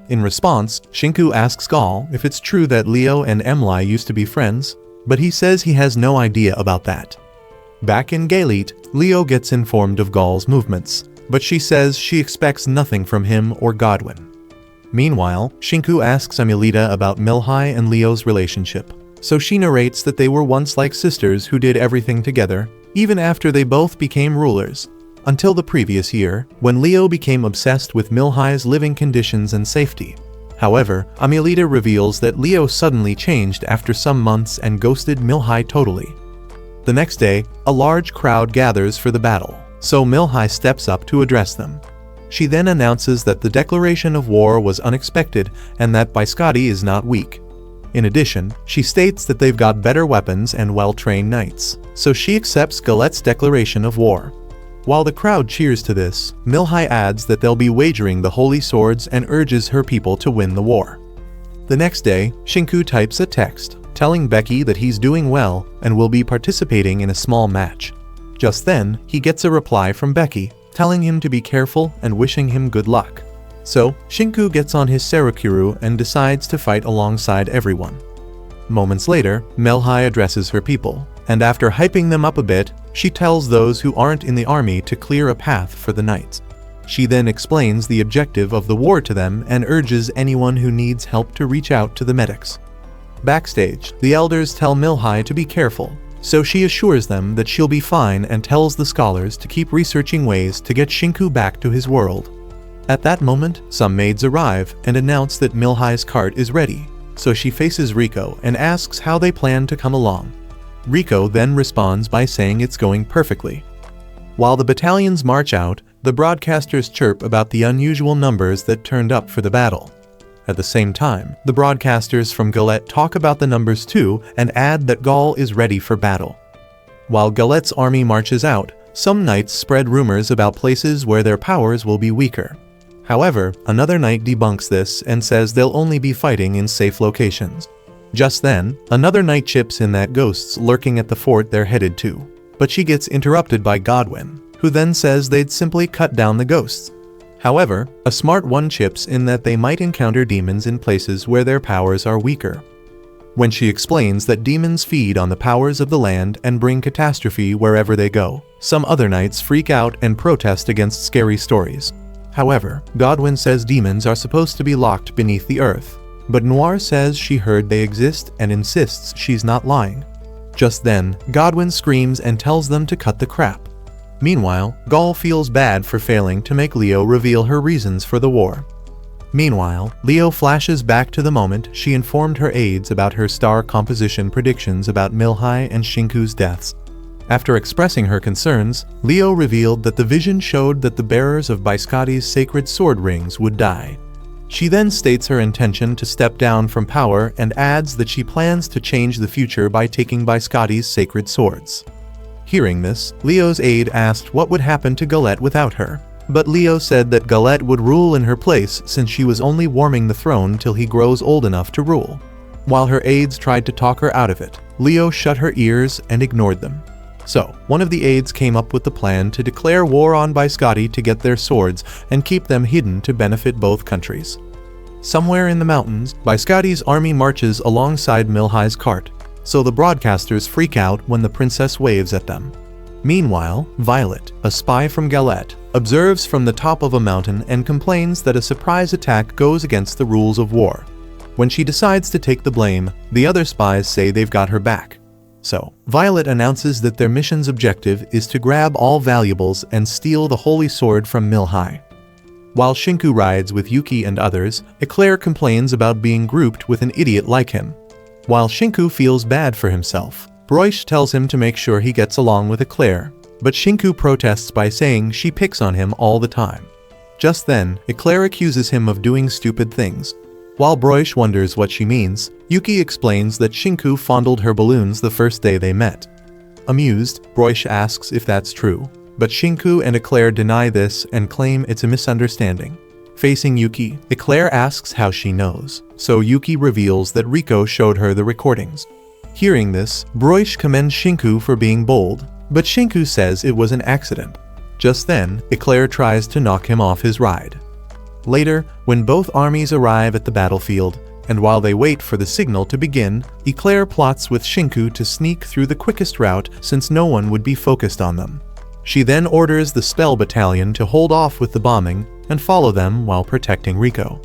In response, Shinku asks Gaul if it's true that Leo and Emily used to be friends, but he says he has no idea about that. Back in Gaelite, Leo gets informed of Gaul's movements, but she says she expects nothing from him or Godwin. Meanwhile, Shinku asks Emilita about Milhai and Leo's relationship, so she narrates that they were once like sisters who did everything together, even after they both became rulers, until the previous year, when Leo became obsessed with Milhai's living conditions and safety. However, Emilita reveals that Leo suddenly changed after some months and ghosted Milhai totally. The next day, a large crowd gathers for the battle, so Milhai steps up to address them. She then announces that the declaration of war was unexpected and that Biscotti is not weak. In addition, she states that they've got better weapons and well-trained knights, so she accepts Galette's declaration of war. While the crowd cheers to this, Milhai adds that they'll be wagering the holy swords and urges her people to win the war. The next day, Shinku types a text, telling Becky that he's doing well and will be participating in a small match. Just then, he gets a reply from Becky, telling him to be careful and wishing him good luck. So, Shinku gets on his Sarakuru and decides to fight alongside everyone. Moments later, Milhai addresses her people, and after hyping them up a bit, she tells those who aren't in the army to clear a path for the knights. She then explains the objective of the war to them and urges anyone who needs help to reach out to the medics. Backstage, the elders tell Milhai to be careful, so she assures them that she'll be fine and tells the scholars to keep researching ways to get Shinku back to his world. At that moment, some maids arrive and announce that Milhai's cart is ready, so she faces Rico and asks how they plan to come along. Rico then responds by saying it's going perfectly. While the battalions march out, the broadcasters chirp about the unusual numbers that turned up for the battle. At the same time, the broadcasters from Gallet talk about the numbers too and add that Gaul is ready for battle. While Gallet's army marches out, some knights spread rumors about places where their powers will be weaker. However, another knight debunks this and says they'll only be fighting in safe locations. Just then, another knight chips in that ghosts lurking at the fort they're headed to, but she gets interrupted by Godwin, who then says they'd simply cut down the ghosts. However, a smart one chips in that they might encounter demons in places where their powers are weaker. When she explains that demons feed on the powers of the land and bring catastrophe wherever they go, some other knights freak out and protest against scary stories. However, Godwin says demons are supposed to be locked beneath the earth, but Noir says she heard they exist and insists she's not lying. Just then, Godwin screams and tells them to cut the crap. Meanwhile, Gaul feels bad for failing to make Leo reveal her reasons for the war. Meanwhile, Leo flashes back to the moment she informed her aides about her star composition predictions about Milhai and Shinku's deaths. After expressing her concerns, Leo revealed that the vision showed that the bearers of Biscotti's sacred sword rings would die. She then states her intention to step down from power and adds that she plans to change the future by taking Biscotti's sacred swords. Hearing this, Leo's aide asked what would happen to Gallet without her, but Leo said that Gallet would rule in her place since she was only warming the throne till he grows old enough to rule. While her aides tried to talk her out of it, Leo shut her ears and ignored them. So, one of the aides came up with the plan to declare war on Biscotti to get their swords and keep them hidden to benefit both countries. Somewhere in the mountains, Biscotti's army marches alongside Milhai's cart, so the broadcasters freak out when the princess waves at them. Meanwhile, Violet, a spy from Gallet, observes from the top of a mountain and complains that a surprise attack goes against the rules of war. When she decides to take the blame, the other spies say they've got her back. So, Violet announces that their mission's objective is to grab all valuables and steal the holy sword from Milhai. While Shinku rides with Yuki and others, Eclair complains about being grouped with an idiot like him. While Shinku feels bad for himself, Broish tells him to make sure he gets along with Eclair, but Shinku protests by saying she picks on him all the time. Just then, Eclair accuses him of doing stupid things. While Broish wonders what she means, Yuki explains that Shinku fondled her balloons the first day they met. Amused, Broish asks if that's true, but Shinku and Eclair deny this and claim it's a misunderstanding. Facing Yuki, Eclair asks how she knows, so Yuki reveals that Rico showed her the recordings. Hearing this, Broish commends Shinku for being bold, but Shinku says it was an accident. Just then, Eclair tries to knock him off his ride. Later, when both armies arrive at the battlefield, and while they wait for the signal to begin, Eclair plots with Shinku to sneak through the quickest route since no one would be focused on them. She then orders the Spell Battalion to hold off with the bombing and follow them while protecting Rico.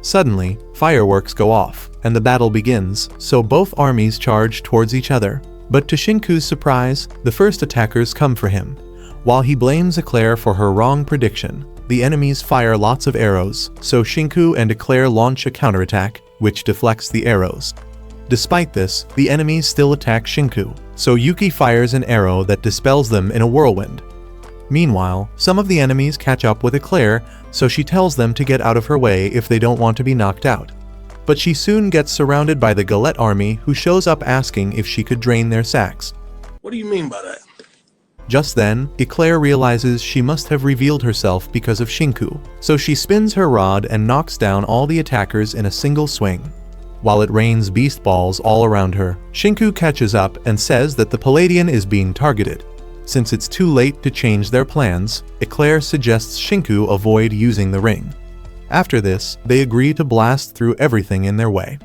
Suddenly, fireworks go off, and the battle begins, so both armies charge towards each other. But to Shinku's surprise, the first attackers come for him. While he blames Eclair for her wrong prediction, the enemies fire lots of arrows, so Shinku and Eclair launch a counterattack, which deflects the arrows. Despite this, the enemies still attack Shinku, so Yuki fires an arrow that dispels them in a whirlwind. Meanwhile, some of the enemies catch up with Eclair, so she tells them to get out of her way if they don't want to be knocked out. But she soon gets surrounded by the Gallet army, who shows up asking if she could drain their sacks. What do you mean by that? Just then, Eclair realizes she must have revealed herself because of Shinku, so she spins her rod and knocks down all the attackers in a single swing. While it rains beast balls all around her, Shinku catches up and says that the Palladian is being targeted. Since it's too late to change their plans, Eclair suggests Shinku avoid using the ring. After this, they agree to blast through everything in their way.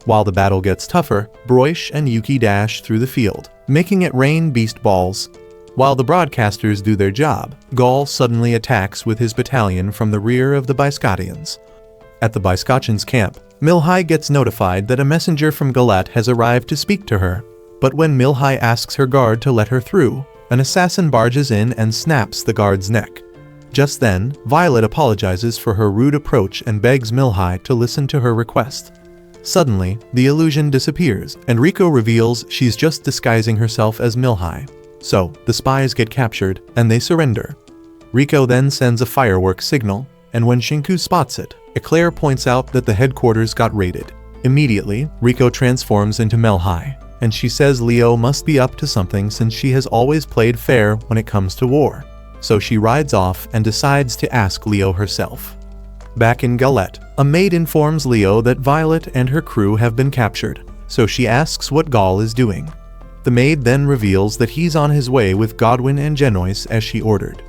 While the battle gets tougher, Broish and Yuki dash through the field, making it rain beast balls. While the broadcasters do their job, Gaul suddenly attacks with his battalion from the rear of the Biscottians. At the Biscottians' camp, Milhai gets notified that a messenger from Gallet has arrived to speak to her, but when Milhai asks her guard to let her through, an assassin barges in and snaps the guard's neck. Just then, Violet apologizes for her rude approach and begs Milhai to listen to her request. Suddenly, the illusion disappears, and Rico reveals she's just disguising herself as Milhai. So, the spies get captured, and they surrender. Rico then sends a fireworks signal, and when Shinku spots it, Eclair points out that the headquarters got raided. Immediately, Rico transforms into Melhi, and she says Leo must be up to something since she has always played fair when it comes to war. So she rides off and decides to ask Leo herself. Back in Galette, a maid informs Leo that Violet and her crew have been captured, so she asks what Gaul is doing. The maid then reveals that he's on his way with Godwin and Genoise as she ordered.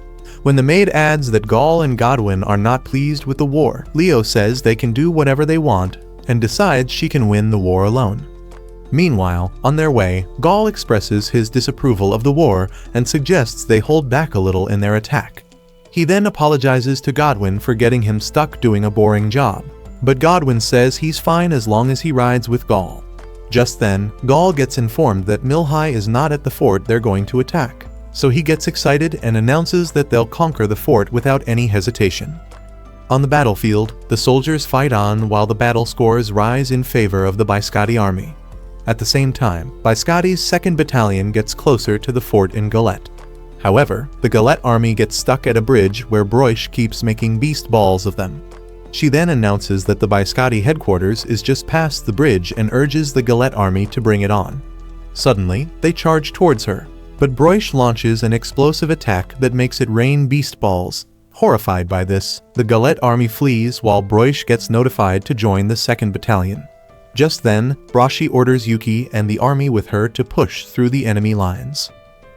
When the maid adds that Gaul and Godwin are not pleased with the war, Leo says they can do whatever they want and decides she can win the war alone. Meanwhile, on their way, Gaul expresses his disapproval of the war and suggests they hold back a little in their attack. He then apologizes to Godwin for getting him stuck doing a boring job, but Godwin says he's fine as long as he rides with Gaul. Just then, Gaul gets informed that Melhi is not at the fort they're going to attack, so he gets excited and announces that they'll conquer the fort without any hesitation. On the battlefield, the soldiers fight on while the battle scores rise in favor of the Biscotti army. At the same time, Biscotti's 2nd Battalion gets closer to the fort in Galette. However, the Galette army gets stuck at a bridge where Broish keeps making beast balls of them. She then announces that the Biscotti headquarters is just past the bridge and urges the Galette army to bring it on. Suddenly, they charge towards her, but Broish launches an explosive attack that makes it rain beast balls. Horrified by this, the Galette army flees while Broish gets notified to join the 2nd Battalion. Just then, Brashi orders Yuki and the army with her to push through the enemy lines.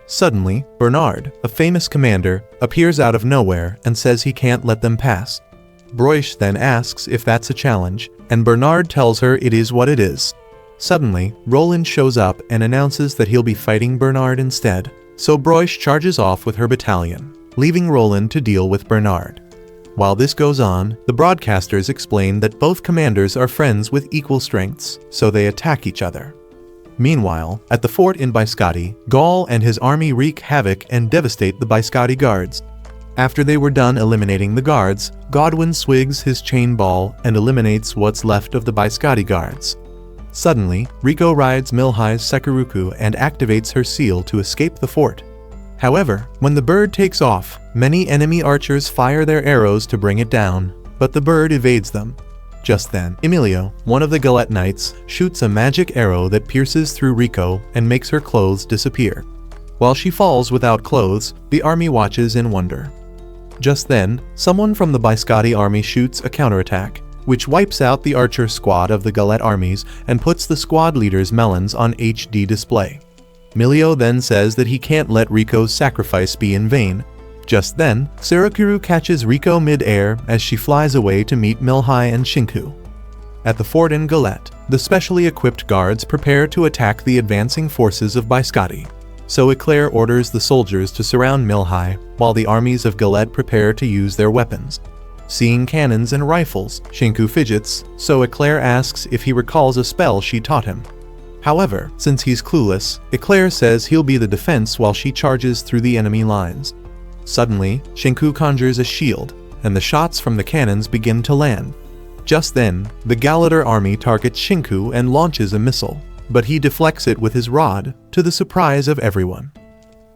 Suddenly, Bernard, a famous commander, appears out of nowhere and says he can't let them pass. Broish then asks if that's a challenge, and Bernard tells her it is what it is. Suddenly, Roland shows up and announces that he'll be fighting Bernard instead, so Broish charges off with her battalion, leaving Roland to deal with Bernard. While this goes on, the broadcasters explain that both commanders are friends with equal strengths, so they attack each other. Meanwhile, at the fort in Biscotti, Gaul and his army wreak havoc and devastate the Biscotti guards. After they were done eliminating the guards, Godwin swigs his chain ball and eliminates what's left of the Biscotti guards. Suddenly, Rico rides Melhi's Sekuruku and activates her seal to escape the fort. However, when the bird takes off, many enemy archers fire their arrows to bring it down, but the bird evades them. Just then, Emilio, one of the Galette Knights, shoots a magic arrow that pierces through Rico and makes her clothes disappear. While she falls without clothes, the army watches in wonder. Just then, someone from the Biscotti army shoots a counterattack, which wipes out the archer squad of the Galette armies and puts the squad leader's melons on HD display. Emilio then says that he can't let Rico's sacrifice be in vain. Just then, Sarakuru catches Rico mid-air as she flies away to meet Melhi and Shinku. At the fort in Galette, the specially equipped guards prepare to attack the advancing forces of Biscotti. So Eclair orders the soldiers to surround Melhi, while the armies of Galette prepare to use their weapons. Seeing cannons and rifles, Shinku fidgets, so Eclair asks if he recalls a spell she taught him. However, since he's clueless, Eclair says he'll be the defense while she charges through the enemy lines. Suddenly, Shinku conjures a shield, and the shots from the cannons begin to land. Just then, the Galater army targets Shinku and launches a missile, but he deflects it with his rod, to the surprise of everyone.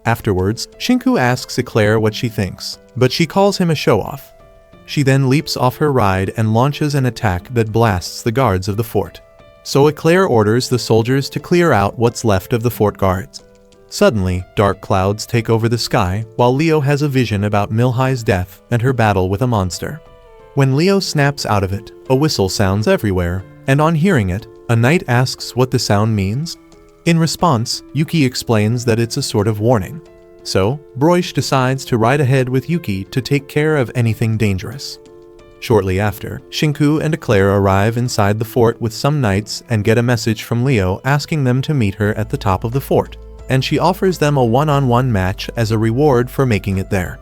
Afterwards, Shinku asks Eclair what she thinks, but she calls him a show-off. She then leaps off her ride and launches an attack that blasts the guards of the fort. So Eclair orders the soldiers to clear out what's left of the fort guards. Suddenly, dark clouds take over the sky, while Leo has a vision about Melhi's death and her battle with a monster. When Leo snaps out of it, a whistle sounds everywhere, and on hearing it, a knight asks what the sound means. In response, Yuki explains that it's a sort of warning. So, Broish decides to ride ahead with Yuki to take care of anything dangerous. Shortly after, Shinku and Eclair arrive inside the fort with some knights and get a message from Leo asking them to meet her at the top of the fort, and she offers them a one-on-one match as a reward for making it there.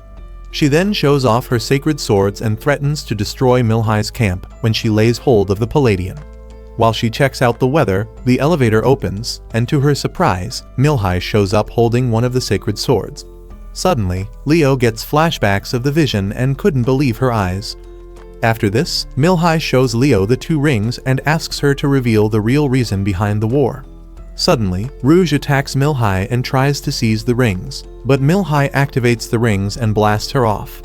She then shows off her sacred swords and threatens to destroy Melhi's camp when she lays hold of the Palladian. While she checks out the weather, the elevator opens, and to her surprise, Melhi shows up holding one of the sacred swords. Suddenly, Leo gets flashbacks of the vision and couldn't believe her eyes. After this, Melhi shows Leo the 2 rings and asks her to reveal the real reason behind the war. Suddenly, Rizz attacks Milhai and tries to seize the rings, but Milhai activates the rings and blasts her off.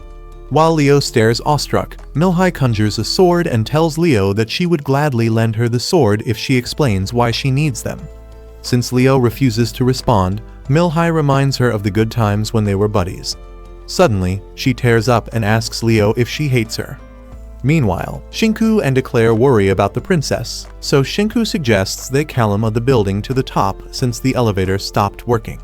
While Leo stares awestruck, Milhai conjures a sword and tells Leo that she would gladly lend her the sword if she explains why she needs them. Since Leo refuses to respond, Milhai reminds her of the good times when they were buddies. Suddenly, she tears up and asks Leo if she hates her. Meanwhile, Shinku and Eclair worry about the princess, so Shinku suggests they climb the building to the top since the elevator stopped working.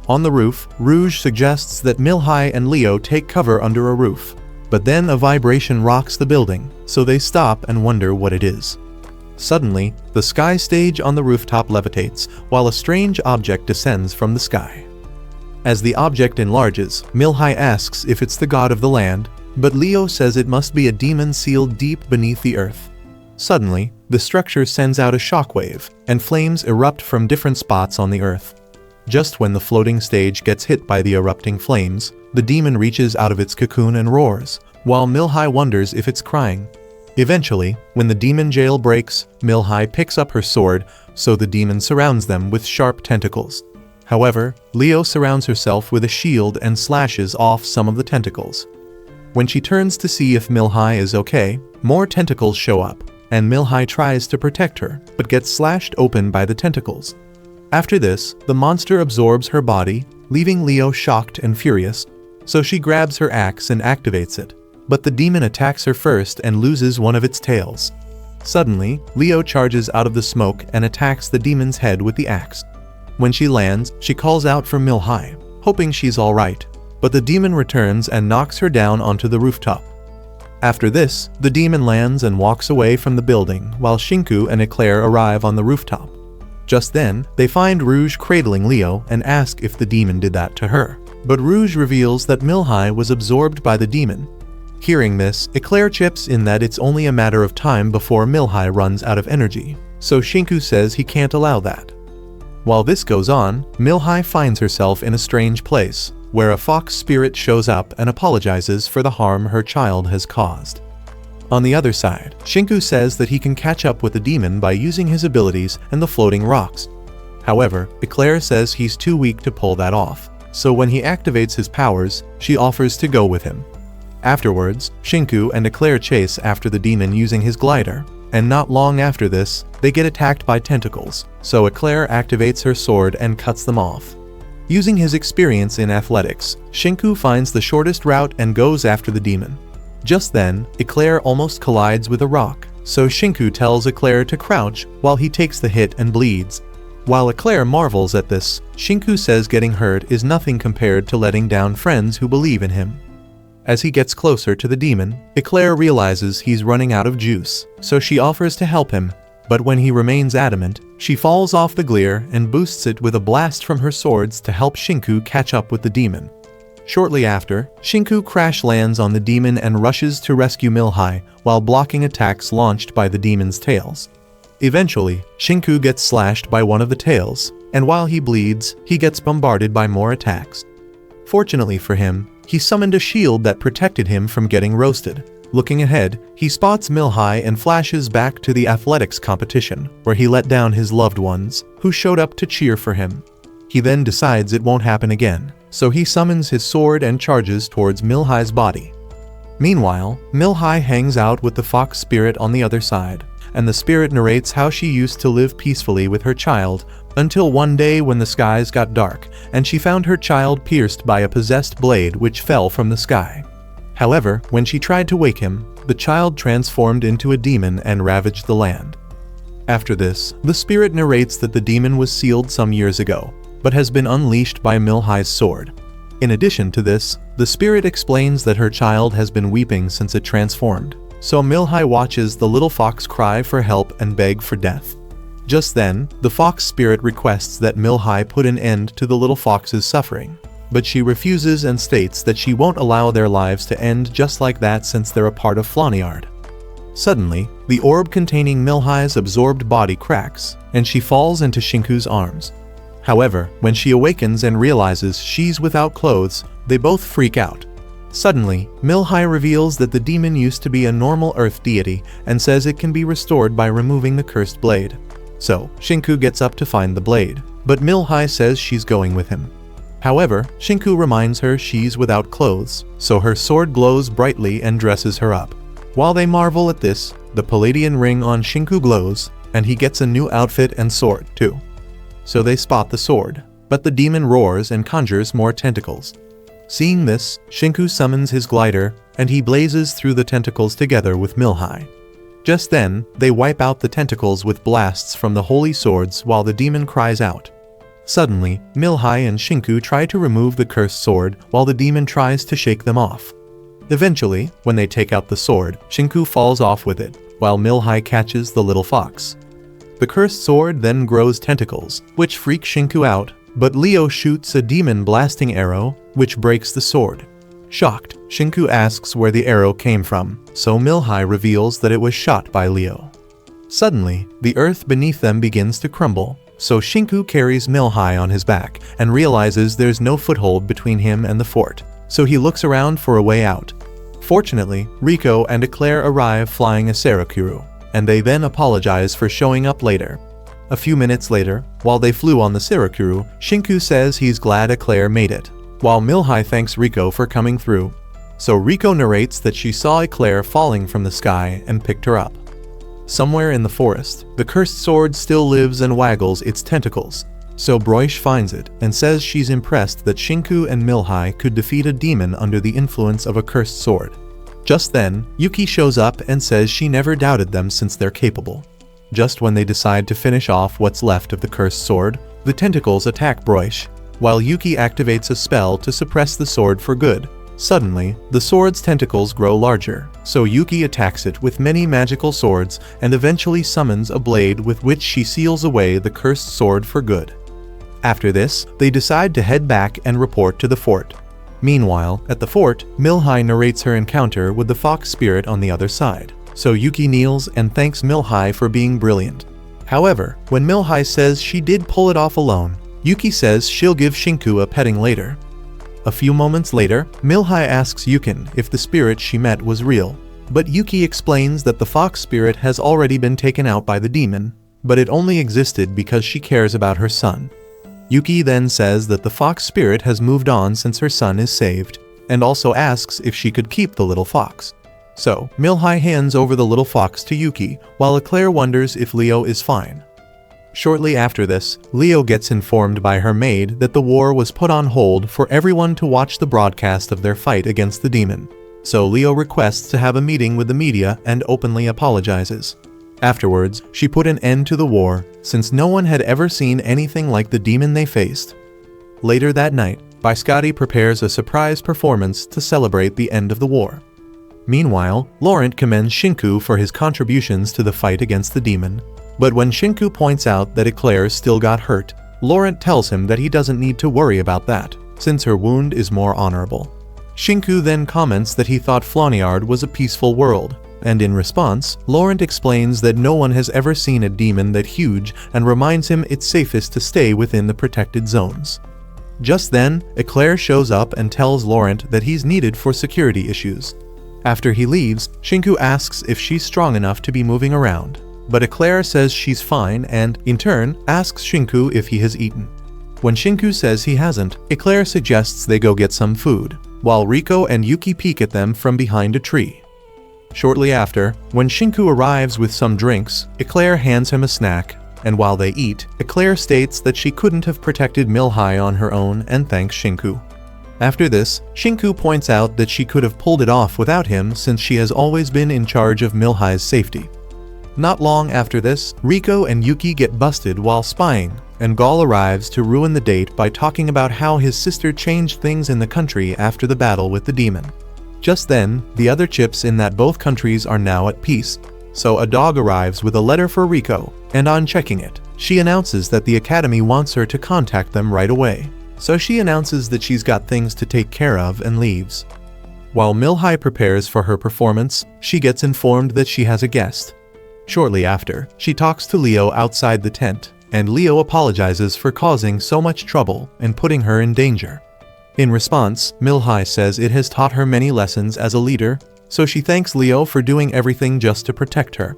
On the roof, Rizz suggests that Milhai and Leo take cover under a roof, but then a vibration rocks the building, so they stop and wonder what it is. Suddenly, the sky stage on the rooftop levitates, while a strange object descends from the sky. As the object enlarges, Milhai asks if it's the god of the land, but Leo says it must be a demon sealed deep beneath the earth. Suddenly, the structure sends out a shockwave, and flames erupt from different spots on the earth. Just when the floating stage gets hit by the erupting flames, the demon reaches out of its cocoon and roars, while Milhai wonders if it's crying. Eventually, when the demon jail breaks, Milhai picks up her sword, so the demon surrounds them with sharp tentacles. However, Leo surrounds herself with a shield and slashes off some of the tentacles. When she turns to see if Milhai is okay, more tentacles show up, and Milhai tries to protect her, but gets slashed open by the tentacles. After this, the monster absorbs her body, leaving Leo shocked and furious, so she grabs her axe and activates it, but the demon attacks her first and loses one of its tails. Suddenly, Leo charges out of the smoke and attacks the demon's head with the axe. When she lands, she calls out for Milhai, hoping she's alright, but the demon returns and knocks her down onto the rooftop. After this, the demon lands and walks away from the building while Shinku and Eclair arrive on the rooftop. Just then, they find Rizz cradling Leo and ask if the demon did that to her, but Rizz reveals that Milhai was absorbed by the demon. Hearing this, Eclair chips in that it's only a matter of time before Milhai runs out of energy, so Shinku says he can't allow that. While this goes on, Milhai finds herself in a strange place, where a fox spirit shows up and apologizes for the harm her child has caused. On the other side, Shinku says that he can catch up with the demon by using his abilities and the floating rocks. However, Eclair says he's too weak to pull that off, so when he activates his powers, she offers to go with him. Afterwards, Shinku and Eclair chase after the demon using his glider, and not long after this, they get attacked by tentacles, so Eclair activates her sword and cuts them off. Using his experience in athletics, Shinku finds the shortest route and goes after the demon. Just then, Eclair almost collides with a rock, so Shinku tells Eclair to crouch while he takes the hit and bleeds. While Eclair marvels at this, Shinku says getting hurt is nothing compared to letting down friends who believe in him. As he gets closer to the demon, Eclair realizes he's running out of juice, so she offers to help him, but when he remains adamant, she falls off the glider and boosts it with a blast from her swords to help Shinku catch up with the demon. Shortly after, Shinku crash lands on the demon and rushes to rescue Milhai while blocking attacks launched by the demon's tails. Eventually, Shinku gets slashed by one of the tails, and while he bleeds, he gets bombarded by more attacks. Fortunately for him, he summoned a shield that protected him from getting roasted. Looking ahead, he spots Milhai and flashes back to the athletics competition, where he let down his loved ones, who showed up to cheer for him. He then decides it won't happen again, so he summons his sword and charges towards Milhai's body. Meanwhile, Milhai hangs out with the fox spirit on the other side, and the spirit narrates how she used to live peacefully with her child, until one day when the skies got dark, and she found her child pierced by a possessed blade which fell from the sky. However, when she tried to wake him, the child transformed into a demon and ravaged the land. After this, the spirit narrates that the demon was sealed some years ago, but has been unleashed by Milhai's sword. In addition to this, the spirit explains that her child has been weeping since it transformed, so Milhai watches the little fox cry for help and beg for death. Just then, the fox spirit requests that Milhai put an end to the little fox's suffering, but she refuses and states that she won't allow their lives to end just like that since they're a part of Flonyard. Suddenly, the orb containing Milhai's absorbed body cracks, and she falls into Shinku's arms. However, when she awakens and realizes she's without clothes, they both freak out. Suddenly, Milhai reveals that the demon used to be a normal earth deity and says it can be restored by removing the cursed blade. So, Shinku gets up to find the blade, but Milhai says she's going with him. However, Shinku reminds her she's without clothes, so her sword glows brightly and dresses her up. While they marvel at this, the Palladian ring on Shinku glows, and he gets a new outfit and sword too. So they spot the sword, but the demon roars and conjures more tentacles. Seeing this, Shinku summons his glider, and he blazes through the tentacles together with Milhai. Just then, they wipe out the tentacles with blasts from the holy swords while the demon cries out. Suddenly, Milhai and Shinku try to remove the cursed sword while the demon tries to shake them off. Eventually, when they take out the sword, Shinku falls off with it, while Milhai catches the little fox. The cursed sword then grows tentacles, which freak Shinku out, but Leo shoots a demon blasting arrow, which breaks the sword. Shocked, Shinku asks where the arrow came from, so Milhai reveals that it was shot by Leo. Suddenly, the earth beneath them begins to crumble, so Shinku carries Milhai on his back and realizes there's no foothold between him and the fort, so he looks around for a way out. Fortunately, Rico and Eclair arrive flying a Sarakuru, and they then apologize for showing up later. A few minutes later, while they flew on the Sarakuru, Shinku says he's glad Eclair made it, while Milhai thanks Rico for coming through. So Rico narrates that she saw Eclair falling from the sky and picked her up. Somewhere in the forest, the cursed sword still lives and waggles its tentacles, so Broish finds it and says she's impressed that Shinku and Milhai could defeat a demon under the influence of a cursed sword. Just then, Yuki shows up and says she never doubted them since they're capable. Just when they decide to finish off what's left of the cursed sword, the tentacles attack Broish, while Yuki activates a spell to suppress the sword for good. Suddenly, the sword's tentacles grow larger, so Yuki attacks it with many magical swords and eventually summons a blade with which she seals away the cursed sword for good. After this, they decide to head back and report to the fort. Meanwhile, at the fort, Milhai narrates her encounter with the fox spirit on the other side, so Yuki kneels and thanks Milhai for being brilliant. However, when Milhai says she did pull it off alone, Yuki says she'll give Shinku a petting later. A few moments later, Milhai asks Yukin if the spirit she met was real, but Yuki explains that the fox spirit has already been taken out by the demon, but it only existed because she cares about her son. Yuki then says that the fox spirit has moved on since her son is saved, and also asks if she could keep the little fox. So, Milhai hands over the little fox to Yuki, while Eclair wonders if Leo is fine. Shortly after this, Leo gets informed by her maid that the war was put on hold for everyone to watch the broadcast of their fight against the demon. So Leo requests to have a meeting with the media and openly apologizes. Afterwards, she put an end to the war, since no one had ever seen anything like the demon they faced. Later that night, Biscotti prepares a surprise performance to celebrate the end of the war. Meanwhile, Laurent commends Shinku for his contributions to the fight against the demon, but when Shinku points out that Eclair still got hurt, Laurent tells him that he doesn't need to worry about that, since her wound is more honorable. Shinku then comments that he thought Floniard was a peaceful world, and in response, Laurent explains that no one has ever seen a demon that huge and reminds him it's safest to stay within the protected zones. Just then, Eclair shows up and tells Laurent that he's needed for security issues. After he leaves, Shinku asks if she's strong enough to be moving around, but Eclair says she's fine and, in turn, asks Shinku if he has eaten. When Shinku says he hasn't, Eclair suggests they go get some food, while Rico and Yuki peek at them from behind a tree. Shortly after, when Shinku arrives with some drinks, Eclair hands him a snack, and while they eat, Eclair states that she couldn't have protected Milhai on her own and thanks Shinku. After this, Shinku points out that she could have pulled it off without him since she has always been in charge of Milhai's safety. Not long after this, Rico and Yuki get busted while spying, and Gaul arrives to ruin the date by talking about how his sister changed things in the country after the battle with the demon. Just then, the other chips in that both countries are now at peace, so a dog arrives with a letter for Rico, and on checking it, she announces that the Academy wants her to contact them right away. So she announces that she's got things to take care of and leaves. While Milhai prepares for her performance, she gets informed that she has a guest. Shortly after, she talks to Leo outside the tent, and Leo apologizes for causing so much trouble and putting her in danger. In response, Milhai says it has taught her many lessons as a leader, so she thanks Leo for doing everything just to protect her.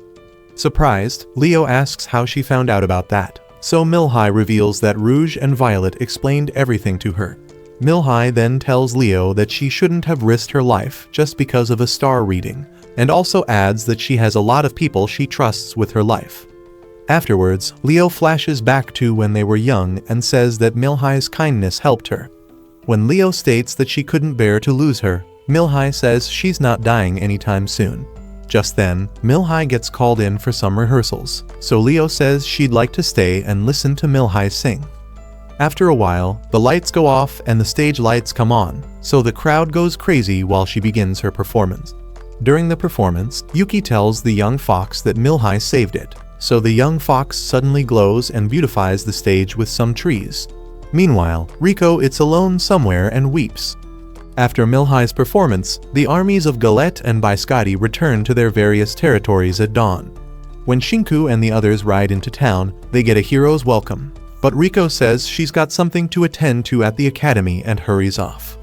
Surprised, Leo asks how she found out about that. So Milhai reveals that Rouge and Violet explained everything to her. Milhai then tells Leo that she shouldn't have risked her life just because of a star reading, and also adds that she has a lot of people she trusts with her life. Afterwards, Leo flashes back to when they were young and says that Milhai's kindness helped her. When Leo states that she couldn't bear to lose her, Milhai says she's not dying anytime soon. Just then, Milhai gets called in for some rehearsals, so Leo says she'd like to stay and listen to Milhai sing. After a while, the lights go off and the stage lights come on, so the crowd goes crazy while she begins her performance. During the performance, Yuki tells the young fox that Milhai saved it, so the young fox suddenly glows and beautifies the stage with some trees. Meanwhile, Rico is alone somewhere and weeps. After Milhai's performance, the armies of Galette and Biscotti return to their various territories at dawn. When Shinku and the others ride into town, they get a hero's welcome, but Rico says she's got something to attend to at the academy and hurries off.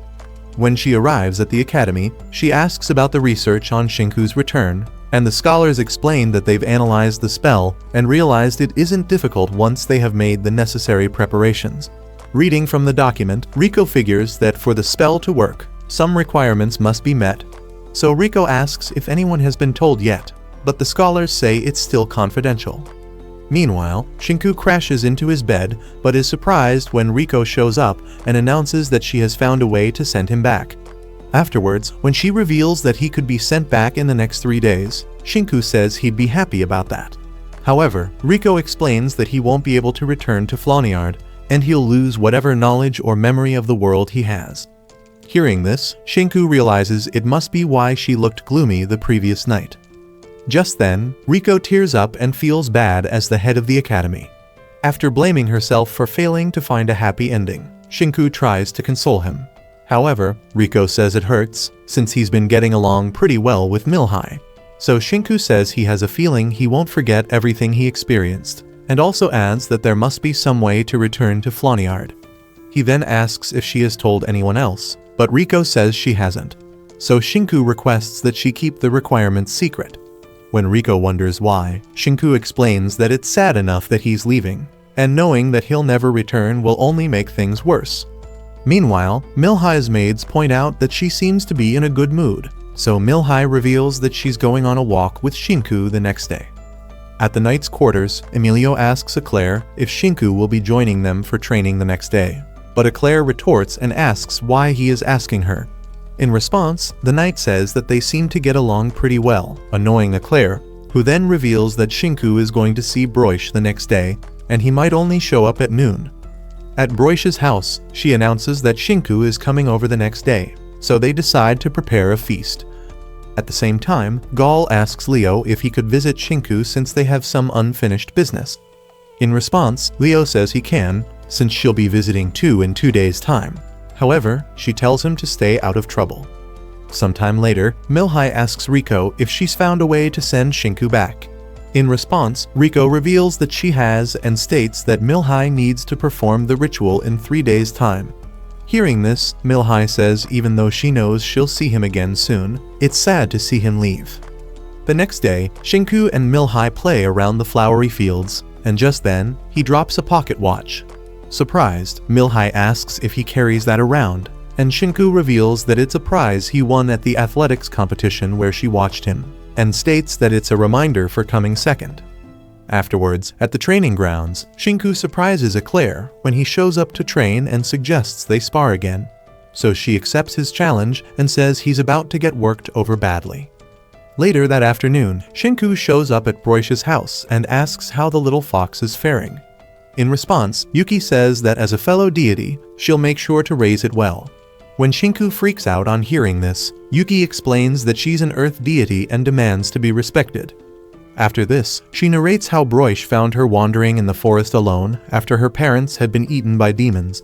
When she arrives at the academy, she asks about the research on Shinku's return, and the scholars explain that they've analyzed the spell and realized it isn't difficult once they have made the necessary preparations. Reading from the document, Rico figures that for the spell to work, some requirements must be met. So Rico asks if anyone has been told yet, but the scholars say it's still confidential. Meanwhile, Shinku crashes into his bed but is surprised when Rico shows up and announces that she has found a way to send him back. Afterwards, when she reveals that he could be sent back in the next 3 days, Shinku says he'd be happy about that. However, Rico explains that he won't be able to return to Floniard, and he'll lose whatever knowledge or memory of the world he has. Hearing this, Shinku realizes it must be why she looked gloomy the previous night. Just then, Rico tears up and feels bad as the head of the academy. After blaming herself for failing to find a happy ending, Shinku tries to console him. However, Rico says it hurts, since he's been getting along pretty well with Milhai. So Shinku says he has a feeling he won't forget everything he experienced, and also adds that there must be some way to return to Floniard. He then asks if she has told anyone else, but Rico says she hasn't. So Shinku requests that she keep the requirements secret. When Rico wonders why, Shinku explains that it's sad enough that he's leaving, and knowing that he'll never return will only make things worse. Meanwhile, Milhai's maids point out that she seems to be in a good mood, so Milhai reveals that she's going on a walk with Shinku the next day. At the knight's quarters, Emilio asks Eclair if Shinku will be joining them for training the next day, but Eclair retorts and asks why he is asking her. In response, the knight says that they seem to get along pretty well, annoying Eclair, who then reveals that Shinku is going to see Broish the next day, and he might only show up at noon. At Broish's house, she announces that Shinku is coming over the next day, so they decide to prepare a feast. At the same time, Gaul asks Leo if he could visit Shinku since they have some unfinished business. In response, Leo says he can, since she'll be visiting too in 2 days' time. However, she tells him to stay out of trouble. Sometime later, Milhai asks Rico if she's found a way to send Shinku back. In response, Rico reveals that she has and states that Milhai needs to perform the ritual in 3 days' time. Hearing this, Milhai says even though she knows she'll see him again soon, it's sad to see him leave. The next day, Shinku and Milhai play around the flowery fields, and just then, he drops a pocket watch. Surprised, Milhai asks if he carries that around, and Shinku reveals that it's a prize he won at the athletics competition where she watched him, and states that it's a reminder for coming second. Afterwards, at the training grounds, Shinku surprises Eclair when he shows up to train and suggests they spar again. So she accepts his challenge and says he's about to get worked over badly. Later that afternoon, Shinku shows up at Broish's house and asks how the little fox is faring. In response, Yuki says that as a fellow deity, she'll make sure to raise it well. When Shinku freaks out on hearing this, Yuki explains that she's an earth deity and demands to be respected. After this, she narrates how Broish found her wandering in the forest alone after her parents had been eaten by demons.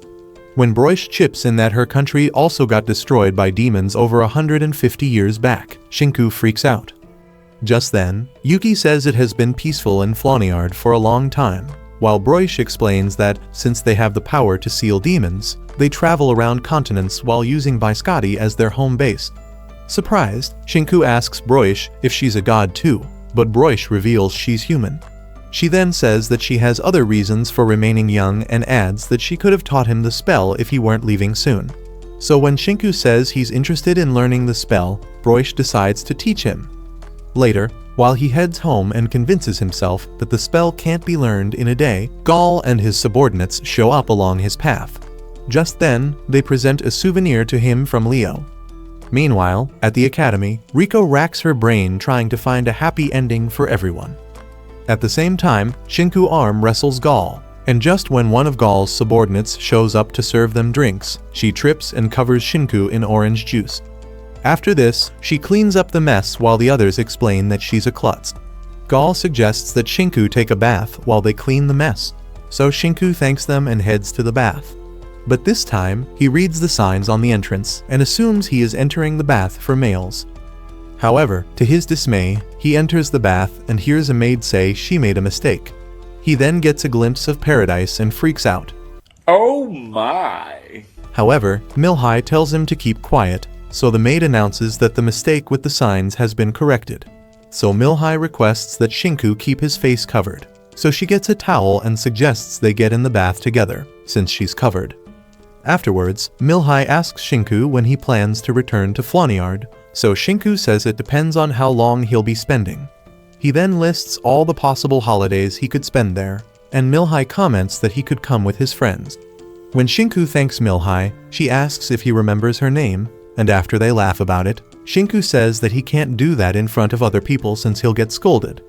When Broish chips in that her country also got destroyed by demons over 150 years back, Shinku freaks out. Just then, Yuki says it has been peaceful in Floniard for a long time, while Broish explains that, since they have the power to seal demons, they travel around continents while using Biscotti as their home base. Surprised, Shinku asks Broish if she's a god too, but Broish reveals she's human. She then says that she has other reasons for remaining young and adds that she could have taught him the spell if he weren't leaving soon. So when Shinku says he's interested in learning the spell, Broish decides to teach him. Later, while he heads home and convinces himself that the spell can't be learned in a day, Gaul and his subordinates show up along his path. Just then, they present a souvenir to him from Leo. Meanwhile, at the academy, Riko racks her brain trying to find a happy ending for everyone. At the same time, Shinku arm wrestles Gaul, and just when one of Gaul's subordinates shows up to serve them drinks, she trips and covers Shinku in orange juice. After this, she cleans up the mess while the others explain that she's a klutz. Gaul suggests that Shinku take a bath while they clean the mess, so Shinku thanks them and heads to the bath. But this time, he reads the signs on the entrance and assumes he is entering the bath for males. However, to his dismay, he enters the bath and hears a maid say she made a mistake. He then gets a glimpse of paradise and freaks out. Oh my! However, Milhai tells him to keep quiet, so the maid announces that the mistake with the signs has been corrected. So Milhai requests that Shinku keep his face covered. So she gets a towel and suggests they get in the bath together, since she's covered. Afterwards, Milhai asks Shinku when he plans to return to Flonyard, so Shinku says it depends on how long he'll be spending. He then lists all the possible holidays he could spend there, and Milhai comments that he could come with his friends. When Shinku thanks Milhai, she asks if he remembers her name, and after they laugh about it, Shinku says that he can't do that in front of other people since he'll get scolded.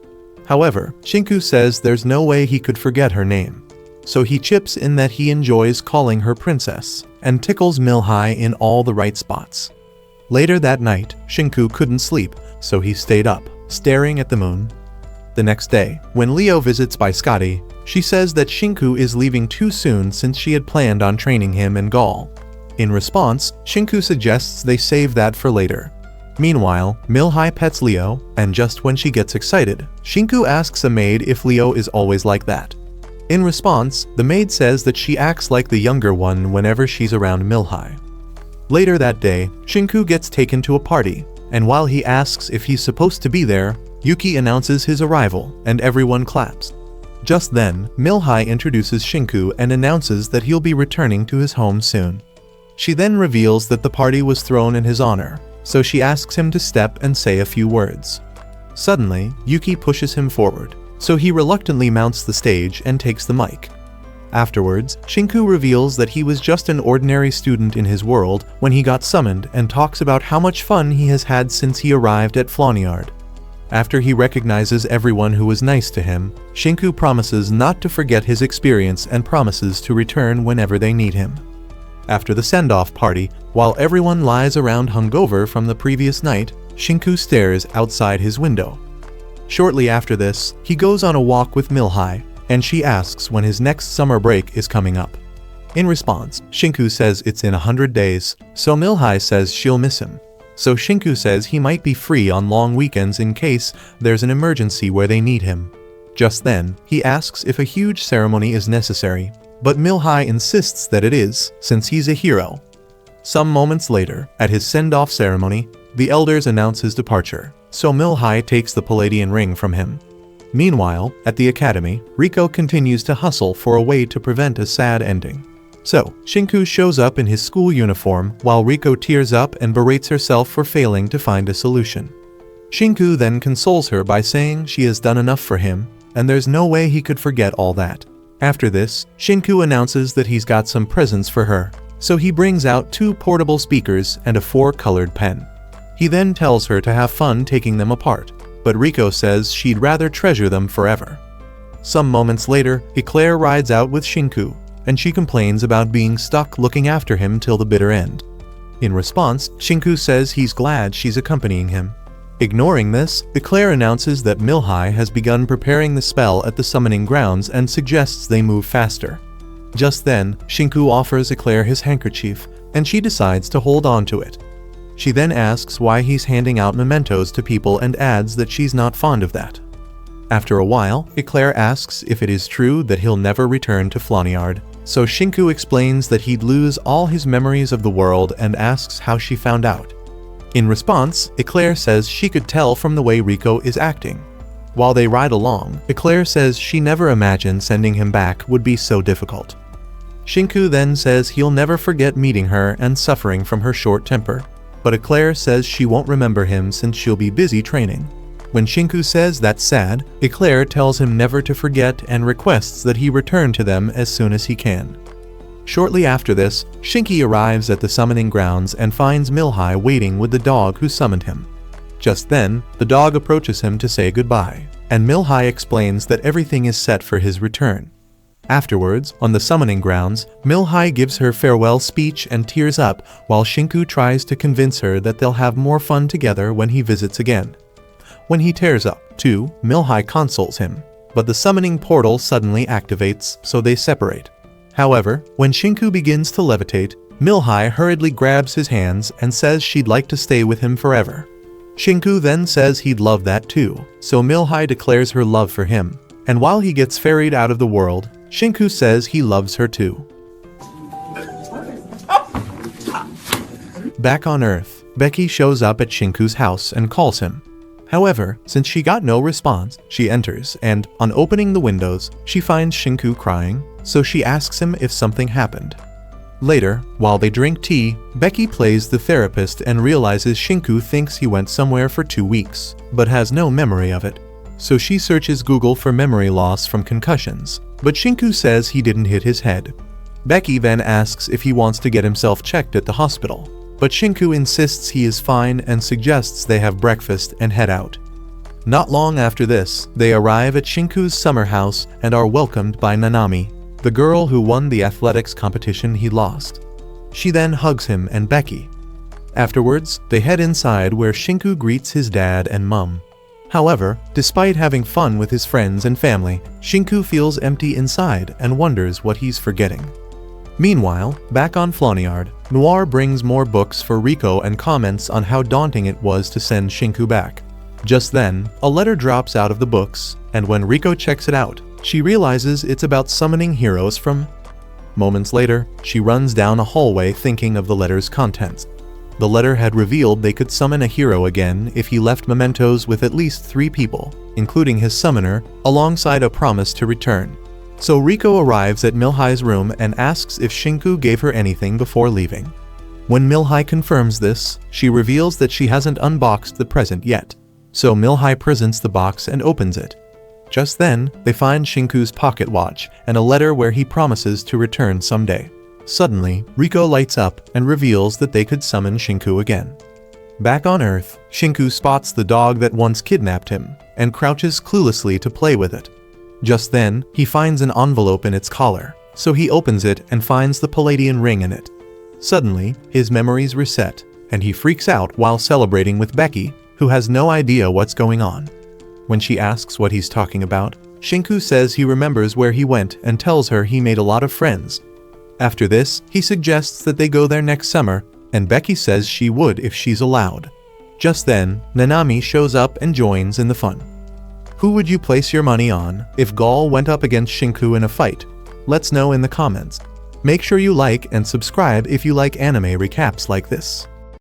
However, Shinku says there's no way he could forget her name. So he chips in that he enjoys calling her princess, and tickles Milhai in all the right spots. Later that night, Shinku couldn't sleep, so he stayed up, staring at the moon. The next day, when Leo visits by Scotty, she says that Shinku is leaving too soon since she had planned on training him and Gaul. In response, Shinku suggests they save that for later. Meanwhile, Milhai pets Leo, and just when she gets excited, Shinku asks a maid if Leo is always like that. In response, the maid says that she acts like the younger one whenever she's around Milhai. Later that day, Shinku gets taken to a party, and while he asks if he's supposed to be there, Yuki announces his arrival, and everyone claps. Just then, Milhai introduces Shinku and announces that he'll be returning to his home soon. She then reveals that the party was thrown in his honor, so she asks him to step and say a few words. Suddenly, Yuki pushes him forward, so he reluctantly mounts the stage and takes the mic. Afterwards, Shinku reveals that he was just an ordinary student in his world when he got summoned and talks about how much fun he has had since he arrived at Flonyard. After he recognizes everyone who was nice to him, Shinku promises not to forget his experience and promises to return whenever they need him. After the send-off party, while everyone lies around hungover from the previous night, Shinku stares outside his window. Shortly after this, he goes on a walk with Milhai, and she asks when his next summer break is coming up. In response, Shinku says it's in 100 days, so Milhai says she'll miss him. So Shinku says he might be free on long weekends in case there's an emergency where they need him. Just then, he asks if a huge ceremony is necessary, but Milhai insists that it is, since he's a hero. Some moments later, at his send-off ceremony, the elders announce his departure, so Milhai takes the Palladian ring from him. Meanwhile, at the academy, Riko continues to hustle for a way to prevent a sad ending. So, Shinku shows up in his school uniform while Riko tears up and berates herself for failing to find a solution. Shinku then consoles her by saying she has done enough for him, and there's no way he could forget all that. After this, Shinku announces that he's got some presents for her, so he brings out 2 portable speakers and a 4-colored pen. He then tells her to have fun taking them apart, but Riko says she'd rather treasure them forever. Some moments later, Eclair rides out with Shinku, and she complains about being stuck looking after him till the bitter end. In response, Shinku says he's glad she's accompanying him. Ignoring this, Eclair announces that Milhai has begun preparing the spell at the summoning grounds and suggests they move faster. Just then, Shinku offers Eclair his handkerchief, and she decides to hold on to it. She then asks why he's handing out mementos to people and adds that she's not fond of that. After a while, Eclair asks if it is true that he'll never return to Flonyard, so Shinku explains that he'd lose all his memories of the world and asks how she found out. In response, Eclair says she could tell from the way Riko is acting. While they ride along, Eclair says she never imagined sending him back would be so difficult. Shinku then says he'll never forget meeting her and suffering from her short temper, but Eclair says she won't remember him since she'll be busy training. When Shinku says that's sad, Eclair tells him never to forget and requests that he return to them as soon as he can. Shortly after this, Shinky arrives at the summoning grounds and finds Milhai waiting with the dog who summoned him. Just then, the dog approaches him to say goodbye, and Milhai explains that everything is set for his return. Afterwards, on the summoning grounds, Milhai gives her farewell speech and tears up while Shinku tries to convince her that they'll have more fun together when he visits again. When he tears up, too, Milhai consoles him, but the summoning portal suddenly activates, so they separate. However, when Shinku begins to levitate, Milhai hurriedly grabs his hands and says she'd like to stay with him forever. Shinku then says he'd love that too, so Milhai declares her love for him, and while he gets ferried out of the world, Shinku says he loves her too. Back on Earth, Becky shows up at Shinku's house and calls him. However, since she got no response, she enters and, on opening the windows, she finds Shinku crying, so she asks him if something happened. Later, while they drink tea, Becky plays the therapist and realizes Shinku thinks he went somewhere for 2 weeks, but has no memory of it. So she searches Google for memory loss from concussions, but Shinku says he didn't hit his head. Becky then asks if he wants to get himself checked at the hospital, but Shinku insists he is fine and suggests they have breakfast and head out. Not long after this, they arrive at Shinku's summer house and are welcomed by Nanami, the girl who won the athletics competition he lost. She then hugs him and Becky. Afterwards, they head inside where Shinku greets his dad and mum. However, despite having fun with his friends and family, Shinku feels empty inside and wonders what he's forgetting. Meanwhile, back on Floniard, Noir brings more books for Rico and comments on how daunting it was to send Shinku back. Just then, a letter drops out of the books, and when Rico checks it out, she realizes it's about summoning heroes from... Moments later, she runs down a hallway thinking of the letter's contents. The letter had revealed they could summon a hero again if he left mementos with at least 3 people, including his summoner, alongside a promise to return. So Rico arrives at Milhai's room and asks if Shinku gave her anything before leaving. When Milhai confirms this, she reveals that she hasn't unboxed the present yet. So Milhai presents the box and opens it. Just then, they find Shinku's pocket watch and a letter where he promises to return someday. Suddenly, Rico lights up and reveals that they could summon Shinku again. Back on Earth, Shinku spots the dog that once kidnapped him and crouches cluelessly to play with it. Just then, he finds an envelope in its collar, so he opens it and finds the Palladian ring in it. Suddenly, his memories reset, and he freaks out while celebrating with Becky, who has no idea what's going on. When she asks what he's talking about, Shinku says he remembers where he went and tells her he made a lot of friends. After this, he suggests that they go there next summer, and Becky says she would if she's allowed. Just then, Nanami shows up and joins in the fun. Who would you place your money on if Gaul went up against Shinku in a fight? Let's know in the comments. Make sure you like and subscribe if you like anime recaps like this.